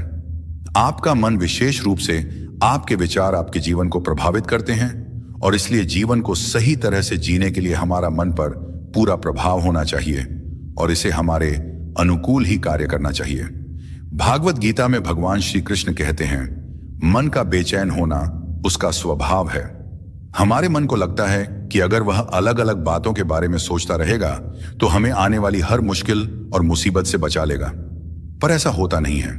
आपका मन विशेष रूप से आपके विचार आपके जीवन को प्रभावित करते हैं, और इसलिए जीवन को सही तरह से जीने के लिए हमारा मन पर पूरा प्रभाव होना चाहिए और इसे हमारे अनुकूल ही कार्य करना चाहिए। भागवत गीता में भगवान श्री कृष्ण कहते हैं, मन का बेचैन होना उसका स्वभाव है। हमारे मन को लगता है कि अगर वह अलग अलग बातों के बारे में सोचता रहेगा तो हमें आने वाली हर मुश्किल और मुसीबत से बचा लेगा, पर ऐसा होता नहीं है।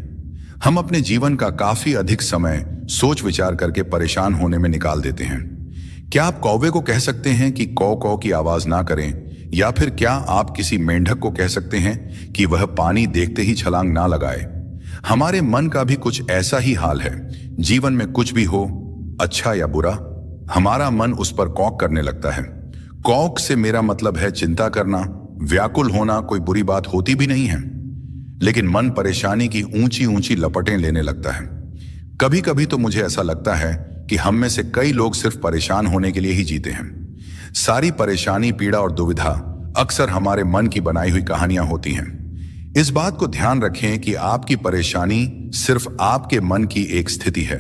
हम अपने जीवन का काफी अधिक समय सोच विचार करके परेशान होने में निकाल देते हैं। क्या आप कौवे को कह सकते हैं कि कौ कौ की आवाज ना करें, या फिर क्या आप किसी मेंढक को कह सकते हैं कि वह पानी देखते ही छलांग ना लगाए? हमारे मन का भी कुछ ऐसा ही हाल है। जीवन में कुछ भी हो, अच्छा या बुरा, हमारा मन उस पर कौक करने लगता है। कौक से मेरा मतलब है चिंता करना, व्याकुल होना कोई बुरी बात होती भी नहीं है, लेकिन मन परेशानी की ऊंची ऊंची लपटें लेने लगता है। कभी कभी तो मुझे ऐसा लगता है कि हम में से कई लोग सिर्फ परेशान होने के लिए ही जीते हैं। सारी परेशानी, पीड़ा और दुविधा अक्सर हमारे मन की बनाई हुई कहानियां होती हैं। इस बात को ध्यान रखें कि आपकी परेशानी सिर्फ आपके मन की एक स्थिति है।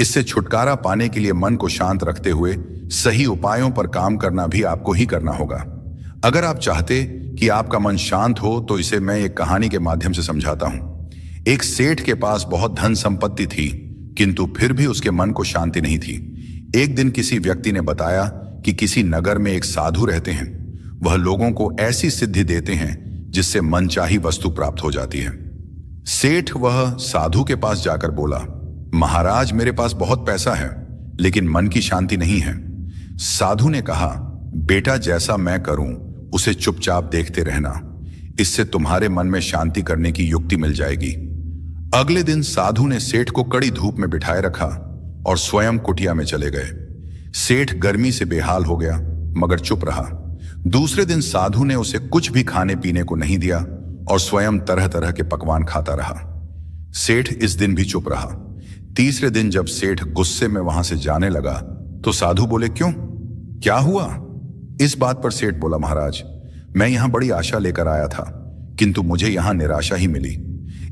इससे छुटकारा पाने के लिए मन को शांत रखते हुए सही उपायों पर काम करना भी आपको ही करना होगा। अगर आप चाहते कि आपका मन शांत हो तो इसे मैं एक कहानी के माध्यम से समझाता हूं। एक सेठ के पास बहुत धन संपत्ति थी, किंतु फिर भी उसके मन को शांति नहीं थी। एक दिन किसी व्यक्ति ने बताया कि किसी नगर में एक साधु रहते हैं। वह लोगों को ऐसी सिद्धि देते हैं जिससे मनचाही वस्तु प्राप्त हो जाती है। सेठ वह साधु के पास जाकर बोला, महाराज, मेरे पास बहुत पैसा है, लेकिन मन की शांति नहीं है। साधु ने कहा, बेटा, जैसा मैं करूं उसे चुपचाप देखते रहना, इससे तुम्हारे मन में शांति करने की युक्ति मिल जाएगी। अगले दिन साधु ने सेठ को कड़ी धूप में बिठाए रखा और स्वयं कुटिया में चले गए। सेठ गर्मी से बेहाल हो गया, मगर चुप रहा। दूसरे दिन साधु ने उसे कुछ भी खाने पीने को नहीं दिया और स्वयं तरह तरह के पकवान खाता रहा। सेठ इस दिन भी चुप रहा। तीसरे दिन जब सेठ गुस्से में वहां से जाने लगा तो साधु बोले, क्यों, क्या हुआ? इस बात पर सेठ बोला, महाराज, मैं यहां बड़ी आशा लेकर आया था, किंतु मुझे यहां निराशा ही मिली।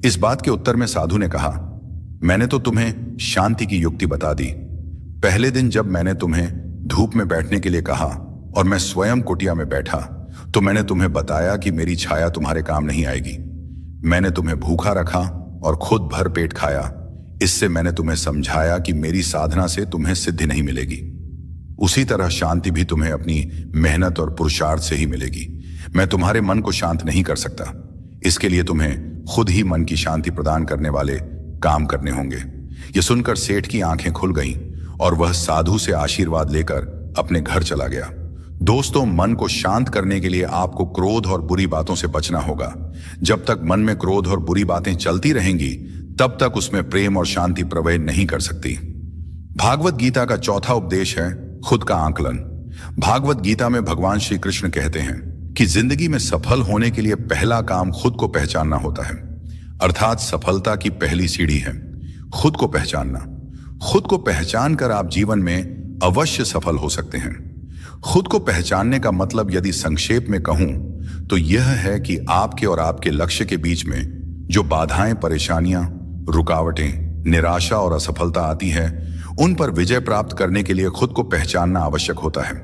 इस बात के उत्तर में साधु ने कहा, मैंने तो तुम्हें शांति की युक्ति बता दी, पहले दिन जब मैंने तुम्हें धूप में बैठने के लिए कहा और मैं स्वयं कुटिया में बैठा, तो मैंने तुम्हें बताया कि मेरी छाया तुम्हारे काम नहीं आएगी। मैंने तुम्हें भूखा रखा और खुद भर पेट खाया। इससे मैंने तुम्हें समझाया कि मेरी साधना से तुम्हें सिद्धि नहीं मिलेगी। उसी तरह शांति भी तुम्हें अपनी मेहनत और पुरुषार्थ से ही मिलेगी। मैं तुम्हारे मन को शांत नहीं कर सकता। इसके लिए तुम्हें खुद ही मन की शांति प्रदान करने वाले काम करने होंगे। यह सुनकर सेठ की आंखें खुल गईं और वह साधु से आशीर्वाद लेकर अपने घर चला गया। दोस्तों, मन को शांत करने के लिए आपको क्रोध और बुरी बातों से बचना होगा। जब तक मन में क्रोध और बुरी बातें चलती रहेंगी, तब तक उसमें प्रेम और शांति प्रवेश नहीं कर सकती। भागवत गीता का चौथा उपदेश है खुद का आकलन। भागवत गीता में भगवान श्री कृष्ण कहते हैं कि जिंदगी में सफल होने के लिए पहला काम खुद को पहचानना होता है, अर्थात सफलता की पहली सीढ़ी है खुद को पहचानना। खुद को पहचान कर आप जीवन में अवश्य सफल हो सकते हैं। खुद को पहचानने का मतलब यदि संक्षेप में कहूं तो यह है कि आपके और आपके लक्ष्य के बीच में जो बाधाएं, परेशानियां, रुकावटें, निराशा और असफलता आती है, उन पर विजय प्राप्त करने के लिए खुद को पहचानना आवश्यक होता है।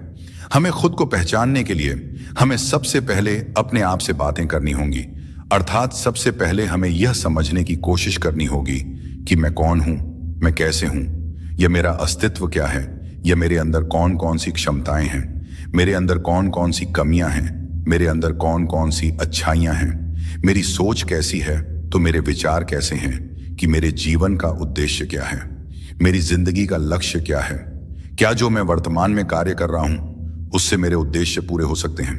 हमें खुद को पहचानने के लिए हमें सबसे पहले अपने आप से बातें करनी होंगी, अर्थात सबसे पहले हमें यह समझने की कोशिश करनी होगी कि मैं कौन हूं, मैं कैसे हूं, यह मेरा अस्तित्व क्या है, यह मेरे अंदर कौन कौन सी क्षमताएं हैं, मेरे अंदर कौन कौन सी कमियां हैं, मेरे अंदर कौन कौन सी अच्छाइयां हैं, मेरी सोच कैसी है तो मेरे विचार कैसे हैं, कि मेरे जीवन का उद्देश्य क्या है, मेरी जिंदगी का लक्ष्य क्या है, क्या जो मैं वर्तमान में कार्य कर रहा हूं उससे मेरे उद्देश्य पूरे हो सकते हैं,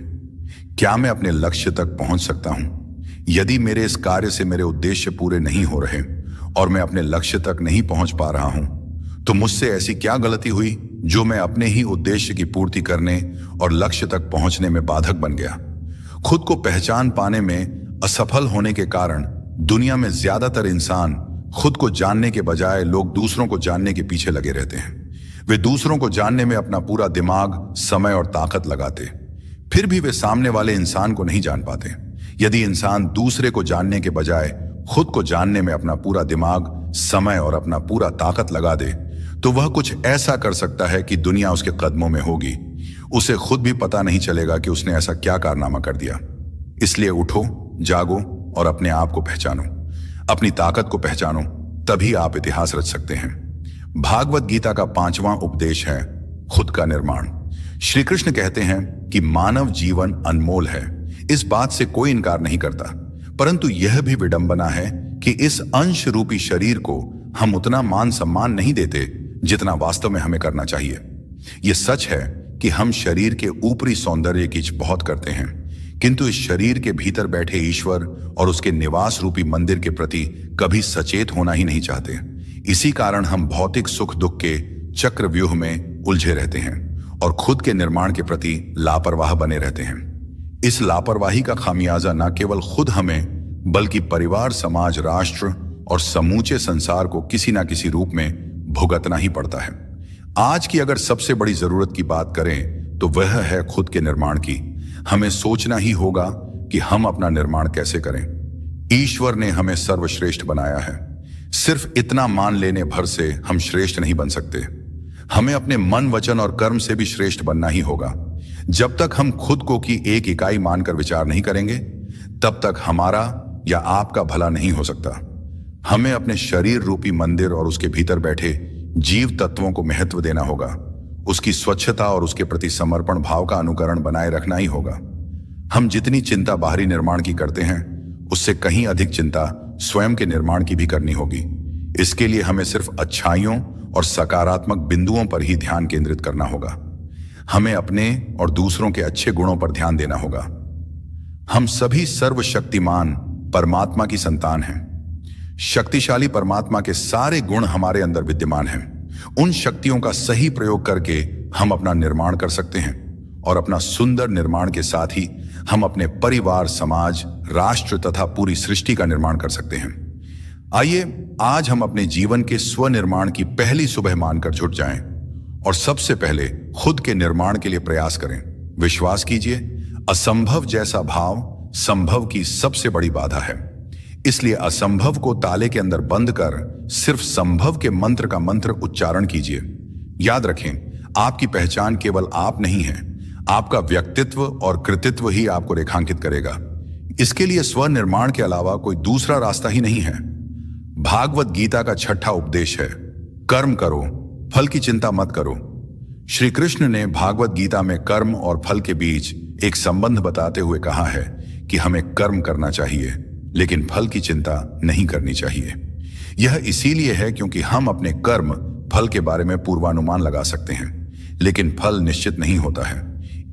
क्या मैं अपने लक्ष्य तक पहुंच सकता हूं। यदि मेरे इस कार्य से मेरे उद्देश्य पूरे नहीं हो रहे और मैं अपने लक्ष्य तक नहीं पहुंच पा रहा हूं, तो मुझसे ऐसी क्या गलती हुई जो मैं अपने ही उद्देश्य की पूर्ति करने और लक्ष्य तक पहुंचने में बाधक बन गया। खुद को पहचान पाने में असफल होने के कारण दुनिया में ज्यादातर इंसान खुद को जानने के बजाय लोग दूसरों को जानने के पीछे लगे रहते हैं। वे दूसरों को जानने में अपना पूरा दिमाग, समय और ताकत लगाते, फिर भी वे सामने वाले इंसान को नहीं जान पाते। यदि इंसान दूसरे को जानने के बजाय खुद को जानने में अपना पूरा दिमाग, समय और अपना पूरा ताकत लगा दे, तो वह कुछ ऐसा कर सकता है कि दुनिया उसके कदमों में होगी। उसे खुद भी पता नहीं चलेगा कि उसने ऐसा क्या कारनामा कर दिया। इसलिए उठो, जागो और अपने आप को पहचानो, अपनी ताकत को पहचानो, तभी आप इतिहास रच सकते हैं। भागवत गीता का 5वां उपदेश है खुद का निर्माण। श्री कृष्ण कहते हैं कि मानव जीवन अनमोल है, इस बात से कोई इनकार नहीं करता, परंतु यह भी विडंबना है कि इस अंश रूपी शरीर को हम उतना मान सम्मान नहीं देते जितना वास्तव में हमें करना चाहिए। यह सच है कि हम शरीर के ऊपरी सौंदर्य की बहुत करते हैं, किंतु इस शरीर के भीतर बैठे ईश्वर और उसके निवास रूपी मंदिर के प्रति कभी सचेत होना ही नहीं चाहते। इसी कारण हम भौतिक सुख दुख के चक्रव्यूह में उलझे रहते हैं और खुद के निर्माण के प्रति लापरवाह बने रहते हैं। इस लापरवाही का खामियाजा न केवल खुद हमें बल्कि परिवार, समाज, राष्ट्र और समूचे संसार को किसी न किसी रूप में भुगतना ही पड़ता है। आज की अगर सबसे बड़ी जरूरत की बात करें तो वह है खुद के निर्माण की। हमें सोचना ही होगा कि हम अपना निर्माण कैसे करें। ईश्वर ने हमें सर्वश्रेष्ठ बनाया है, सिर्फ इतना मान लेने भर से हम श्रेष्ठ नहीं बन सकते। हमें अपने मन, वचन और कर्म से भी श्रेष्ठ बनना ही होगा। जब तक हम खुद को की एक इकाई मानकर विचार नहीं करेंगे, तब तक हमारा या आपका भला नहीं हो सकता। हमें अपने शरीर रूपी मंदिर और उसके भीतर बैठे जीव तत्वों को महत्व देना होगा। उसकी स्वच्छता और उसके प्रति समर्पण भाव का अनुकरण बनाए रखना ही होगा। हम जितनी चिंता बाहरी निर्माण की करते हैं, उससे कहीं अधिक चिंता स्वयं के निर्माण की भी करनी होगी। इसके लिए हमें सिर्फ अच्छाइयों और सकारात्मक बिंदुओं पर ही ध्यान केंद्रित करना होगा। हमें अपने और दूसरों के अच्छे गुणों पर ध्यान देना होगा। हम सभी सर्वशक्तिमान परमात्मा की संतान हैं। शक्तिशाली परमात्मा के सारे गुण हमारे अंदर विद्यमान हैं। उन शक्तियों का सही प्रयोग करके हम अपना निर्माण कर सकते हैं और अपना सुंदर निर्माण के साथ ही हम अपने परिवार, समाज, राष्ट्र तथा पूरी सृष्टि का निर्माण कर सकते हैं। आइए आज हम अपने जीवन के स्वनिर्माण की पहली सुबह मानकर जुट जाएं और सबसे पहले खुद के निर्माण के लिए प्रयास करें। विश्वास कीजिए, असंभव जैसा भाव संभव की सबसे बड़ी बाधा है। इसलिए असंभव को ताले के अंदर बंद कर सिर्फ संभव के मंत्र का मंत्र उच्चारण कीजिए। याद रखें, आपकी पहचान केवल आप नहीं है, आपका व्यक्तित्व और कृतित्व ही आपको रेखांकित करेगा। इसके लिए स्वनिर्माण के अलावा कोई दूसरा रास्ता ही नहीं है। भागवत गीता का छठा उपदेश है, कर्म करो, फल की चिंता मत करो। श्री कृष्ण ने भागवत गीता में कर्म और फल के बीच एक संबंध बताते हुए कहा है कि हमें कर्म करना चाहिए, लेकिन फल की चिंता नहीं करनी चाहिए। यह इसीलिए है क्योंकि हम अपने कर्म फल के बारे में पूर्वानुमान लगा सकते हैं, लेकिन फल निश्चित नहीं होता है।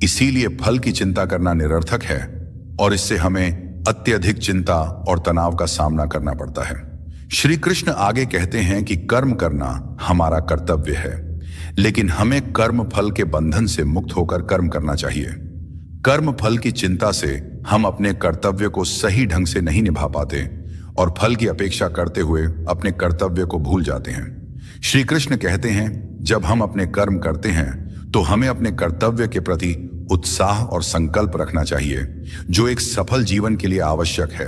इसीलिए फल की चिंता करना निरर्थक है और इससे हमें अत्यधिक चिंता और तनाव का सामना करना पड़ता है। श्री कृष्ण आगे कहते हैं कि कर्म करना हमारा कर्तव्य है, लेकिन हमें कर्म फल के बंधन से मुक्त होकर कर्म करना चाहिए। कर्म फल की चिंता से हम अपने कर्तव्य को सही ढंग से नहीं निभा पाते और फल की अपेक्षा करते हुए अपने कर्तव्य को भूल जाते हैं। श्री कृष्ण कहते हैं, जब हम अपने कर्म करते हैं तो हमें अपने कर्तव्य के प्रति उत्साह और संकल्प रखना चाहिए, जो एक सफल जीवन के लिए आवश्यक है।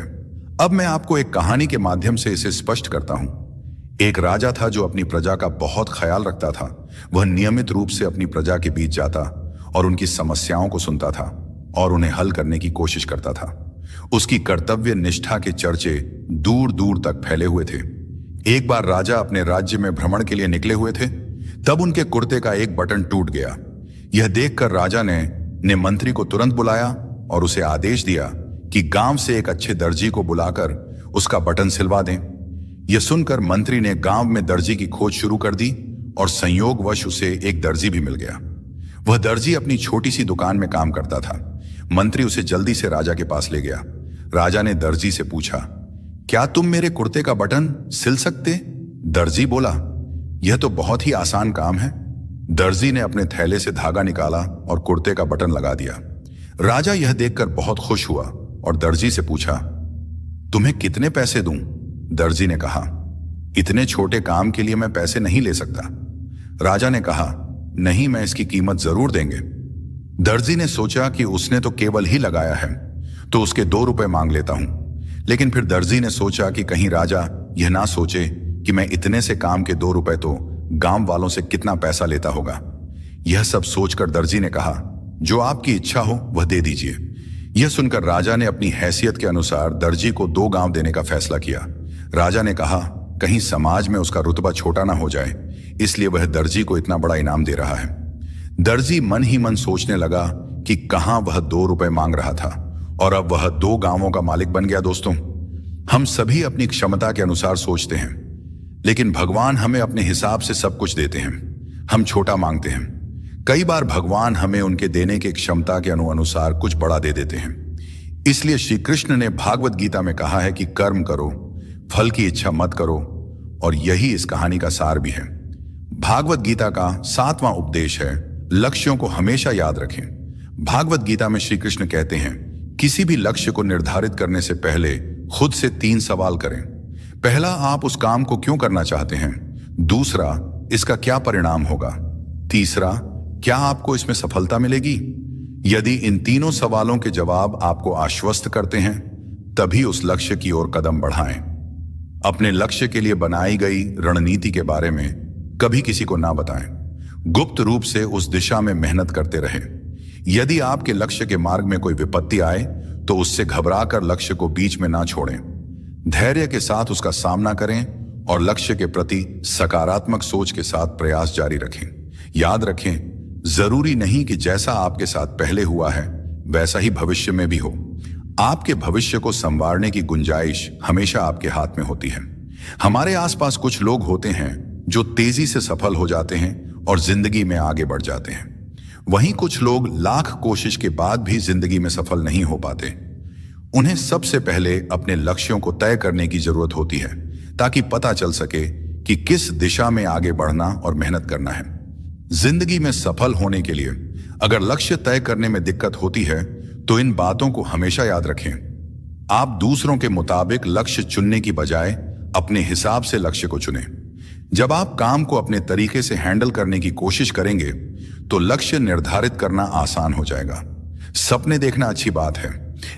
अब मैं आपको एक कहानी के माध्यम से इसे स्पष्ट करता हूं। एक राजा था जो अपनी प्रजा का बहुत ख्याल रखता था। वह नियमित रूप से अपनी प्रजा के बीच जाता और उनकी समस्याओं को सुनता था और उन्हें हल करने की कोशिश करता था। उसकी कर्तव्य निष्ठा के चर्चे दूर दूर तक फैले हुए थे। एक बार राजा अपने राज्य में भ्रमण के लिए निकले हुए थे, तब उनके कुर्ते का एक बटन टूट गया। यह देखकर राजा ने मंत्री को तुरंत बुलाया और उसे आदेश दिया कि गांव से एक अच्छे दर्जी को बुलाकर उसका बटन सिलवा दें। यह सुनकर मंत्री ने गांव में दर्जी की खोज शुरू कर दी और संयोगवश उसे एक दर्जी भी मिल गया। वह दर्जी अपनी छोटी सी दुकान में काम करता था। मंत्री उसे जल्दी से राजा के पास ले गया। राजा ने दर्जी से पूछा, क्या तुम मेरे कुर्ते का बटन सिल सकते? दर्जी बोला, यह तो बहुत ही आसान काम है। दर्जी ने अपने थैले से धागा निकाला और कुर्ते का बटन लगा दिया। राजा यह देखकर बहुत खुश हुआ और दर्जी से पूछा, तुम्हें कितने पैसे दूं? दर्जी ने कहा, इतने छोटे काम के लिए मैं पैसे नहीं ले सकता। राजा ने कहा, नहीं, मैं इसकी कीमत जरूर देंगे। दर्जी ने सोचा कि उसने तो केवल ही लगाया है, तो उसके 2 रुपए मांग लेता हूं। लेकिन फिर दर्जी ने सोचा कि कहीं राजा यह ना सोचे कि मैं इतने से काम के 2 रुपए तो गांव वालों से कितना पैसा लेता होगा। यह सब सोचकर दर्जी ने कहा, जो आपकी इच्छा हो वह दे दीजिए। यह सुनकर राजा ने अपनी हैसियत के अनुसार दर्जी को 2 गांव देने का फैसला किया। राजा ने कहा, कहीं समाज में उसका रुतबा छोटा ना हो जाए, इसलिए वह दर्जी को इतना बड़ा इनाम दे रहा है। दर्जी मन ही मन सोचने लगा कि कहां वह 2 रुपए मांग रहा था और अब वह 2 गांवों का मालिक बन गया। दोस्तों, हम सभी अपनी क्षमता के अनुसार सोचते हैं, लेकिन भगवान हमें अपने हिसाब से सब कुछ देते हैं। हम छोटा मांगते हैं। कई बार भगवान हमें उनके देने की क्षमता के अनुसार कुछ बड़ा दे देते हैं। इसलिए श्री कृष्ण ने भागवत गीता में कहा है कि कर्म करो, फल की इच्छा मत करो, और यही इस कहानी का सार भी है। भागवत गीता का 7वां उपदेश है, लक्ष्यों को हमेशा याद रखें। भागवत गीता में श्री कृष्ण कहते हैं, किसी भी लक्ष्य को निर्धारित करने से पहले खुद से 3 सवाल करें। पहला, आप उस काम को क्यों करना चाहते हैं? दूसरा, इसका क्या परिणाम होगा? तीसरा, क्या आपको इसमें सफलता मिलेगी? यदि इन तीनों सवालों के जवाब आपको आश्वस्त करते हैं, तभी उस लक्ष्य की ओर कदम बढ़ाएं। अपने लक्ष्य के लिए बनाई गई रणनीति के बारे में कभी किसी को ना बताएं। गुप्त रूप से उस दिशा में मेहनत करते रहें। यदि आपके लक्ष्य के मार्ग में कोई विपत्ति आए तो उससे घबराकर लक्ष्य को बीच में ना छोड़ें। धैर्य के साथ उसका सामना करें और लक्ष्य के प्रति सकारात्मक सोच के साथ प्रयास जारी रखें। याद रखें, जरूरी नहीं कि जैसा आपके साथ पहले हुआ है वैसा ही भविष्य में भी हो। आपके भविष्य को संवारने की गुंजाइश हमेशा आपके हाथ में होती है। हमारे आसपास कुछ लोग होते हैं जो तेजी से सफल हो जाते हैं और जिंदगी में आगे बढ़ जाते हैं। वहीं कुछ लोग लाख कोशिश के बाद भी जिंदगी में सफल नहीं हो पाते। उन्हें सबसे पहले अपने लक्ष्यों को तय करने की जरूरत होती है, ताकि पता चल सके कि किस दिशा में आगे बढ़ना और मेहनत करना है। जिंदगी में सफल होने के लिए अगर लक्ष्य तय करने में दिक्कत होती है तो इन बातों को हमेशा याद रखें। आप दूसरों के मुताबिक लक्ष्य चुनने की बजाय अपने हिसाब से लक्ष्य को चुनें। जब आप काम को अपने तरीके से हैंडल करने की कोशिश करेंगे तो लक्ष्य निर्धारित करना आसान हो जाएगा। सपने देखना अच्छी बात है,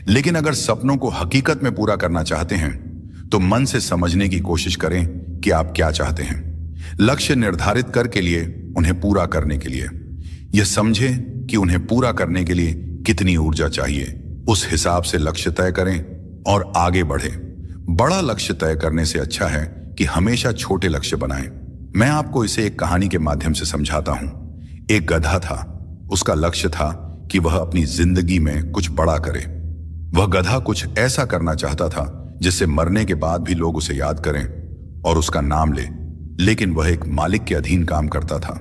लेकिन अगर सपनों को हकीकत में पूरा करना चाहते हैं तो मन से समझने की कोशिश करें कि आप क्या चाहते हैं। लक्ष्य निर्धारित करके लिए उन्हें पूरा करने के लिए। यह समझे कि उन्हें पूरा करने के लिए कितनी ऊर्जा चाहिए, उस हिसाब से लक्ष्य तय करें और आगे बढ़े। बड़ा लक्ष्य तय करने से अच्छा है कि हमेशा छोटे लक्ष्य बनाएं। मैं आपको इसे एक कहानी के माध्यम से समझाता हूं। एक गधा था। उसका लक्ष्य था कि वह अपनी जिंदगी में कुछ बड़ा करे। वह गधा कुछ ऐसा करना चाहता था जिससे मरने के बाद भी लोग उसे याद करें और उसका नाम ले। लेकिन वह एक मालिक के अधीन काम करता था।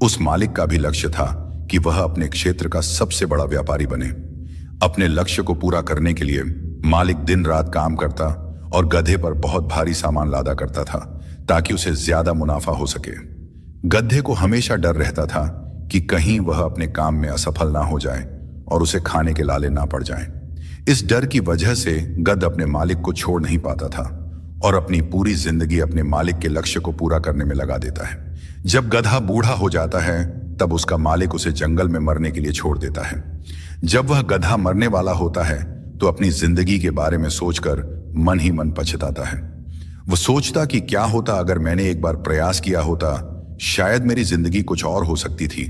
उस मालिक का भी लक्ष्य था कि वह अपने क्षेत्र का सबसे बड़ा व्यापारी बने। अपने लक्ष्य को पूरा करने के लिए मालिक दिन रात काम करता और गधे पर बहुत भारी सामान लादा करता था ताकि उसे ज्यादा मुनाफा हो सके। गधे को हमेशा डर रहता था कि कहीं वह अपने काम में असफल ना हो जाए और उसे खाने के लाले ना पड़ जाएं। इस डर की वजह से गध अपने मालिक को छोड़ नहीं पाता था और अपनी पूरी जिंदगी अपने मालिक के लक्ष्य को पूरा करने में लगा देता है। जब गधा बूढ़ा हो जाता है तब उसका मालिक उसे जंगल में मरने के लिए छोड़ देता है। जब वह गधा मरने वाला होता है तो अपनी जिंदगी के बारे में सोचकर मन ही मन पछताता है। वह सोचता कि क्या होता अगर मैंने एक बार प्रयास किया होता, शायद मेरी जिंदगी कुछ और हो सकती थी।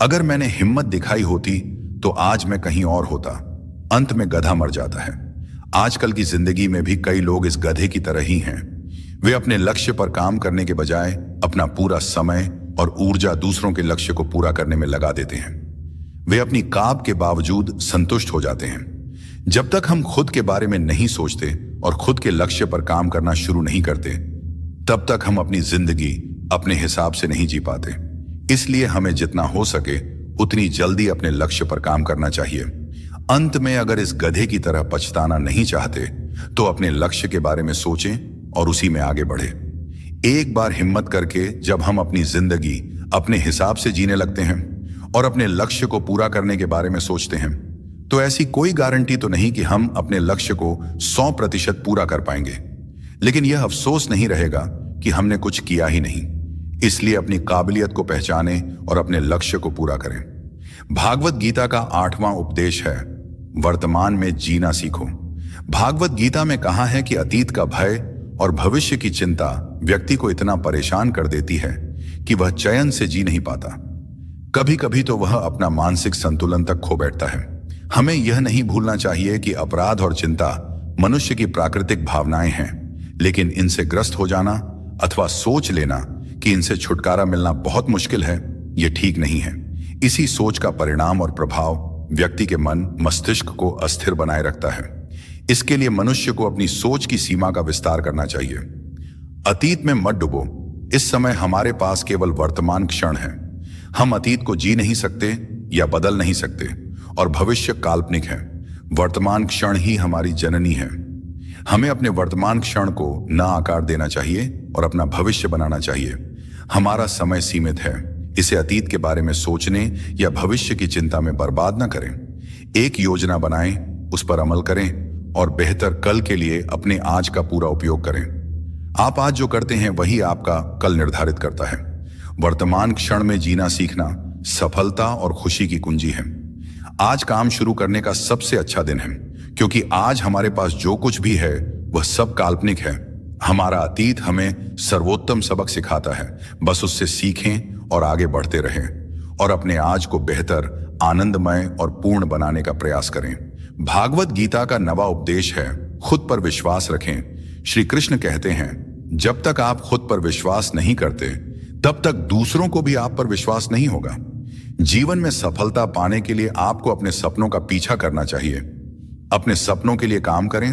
अगर मैंने हिम्मत दिखाई होती तो आज मैं कहीं और होता। अंत में गधा मर जाता है। आजकल की जिंदगी में भी कई लोग इस गधे की तरह ही हैं। वे अपने लक्ष्य पर काम करने के बजाय अपना पूरा समय और ऊर्जा दूसरों के लक्ष्य को पूरा करने में लगा देते हैं। वे अपनी काब के बावजूद संतुष्ट हो जाते हैं। जब तक हम खुद के बारे में नहीं सोचते और खुद के लक्ष्य पर काम करना शुरू नहीं करते, तब तक हम अपनी जिंदगी अपने हिसाब से नहीं जी पाते। इसलिए हमें जितना हो सके उतनी जल्दी अपने लक्ष्य पर काम करना चाहिए। अंत में अगर इस गधे की तरह पछताना नहीं चाहते तो अपने लक्ष्य के बारे में सोचें और उसी में आगे बढ़े। एक बार हिम्मत करके जब हम अपनी जिंदगी अपने हिसाब से जीने लगते हैं और अपने लक्ष्य को पूरा करने के बारे में सोचते हैं, तो ऐसी कोई गारंटी तो नहीं कि हम अपने लक्ष्य को 100% पूरा कर पाएंगे, लेकिन यह अफसोस नहीं रहेगा कि हमने कुछ किया ही नहीं। इसलिए अपनी काबिलियत को पहचानें और अपने लक्ष्य को पूरा करें। भागवत गीता का 8वां उपदेश है, वर्तमान में जीना सीखो। भागवत गीता में कहा है कि अतीत का भय और भविष्य की चिंता व्यक्ति को इतना परेशान कर देती है कि वह चैन से जी नहीं पाता। कभी कभी तो वह अपना मानसिक संतुलन तक खो बैठता है। हमें यह नहीं भूलना चाहिए कि अपराध और चिंता मनुष्य की प्राकृतिक भावनाएं हैं, लेकिन इनसे ग्रस्त हो जाना अथवा सोच लेना कि इनसे छुटकारा मिलना बहुत मुश्किल है, यह ठीक नहीं है। इसी सोच का परिणाम और प्रभाव व्यक्ति के मन मस्तिष्क को अस्थिर बनाए रखता है। इसके लिए मनुष्य को अपनी सोच की सीमा का विस्तार करना चाहिए। अतीत में मत डूबो। इस समय हमारे पास केवल वर्तमान क्षण है। हम अतीत को जी नहीं सकते या बदल नहीं सकते और भविष्य काल्पनिक है। वर्तमान क्षण ही हमारी जननी है। हमें अपने वर्तमान क्षण को न आकार देना चाहिए और अपना भविष्य बनाना चाहिए। हमारा समय सीमित है, इसे अतीत के बारे में सोचने या भविष्य की चिंता में बर्बाद न करें। एक योजना बनाएं, उस पर अमल करें और बेहतर कल के लिए अपने आज का पूरा उपयोग करें। आप आज जो करते हैं वही आपका कल निर्धारित करता है। वर्तमान क्षण में जीना सीखना सफलता और खुशी की कुंजी है। आज काम शुरू करने का सबसे अच्छा दिन है, क्योंकि आज हमारे पास जो कुछ भी है वह सब काल्पनिक है। हमारा अतीत हमें सर्वोत्तम सबक सिखाता है। बस उससे सीखें और आगे बढ़ते रहें और अपने आज को बेहतर, आनंदमय और पूर्ण बनाने का प्रयास करें। भागवत गीता का 9वां उपदेश है, खुद पर विश्वास रखें। श्री कृष्ण कहते हैं, जब तक आप खुद पर विश्वास नहीं करते तब तक दूसरों को भी आप पर विश्वास नहीं होगा। जीवन में सफलता पाने के लिए आपको अपने सपनों का पीछा करना चाहिए। अपने सपनों के लिए काम करें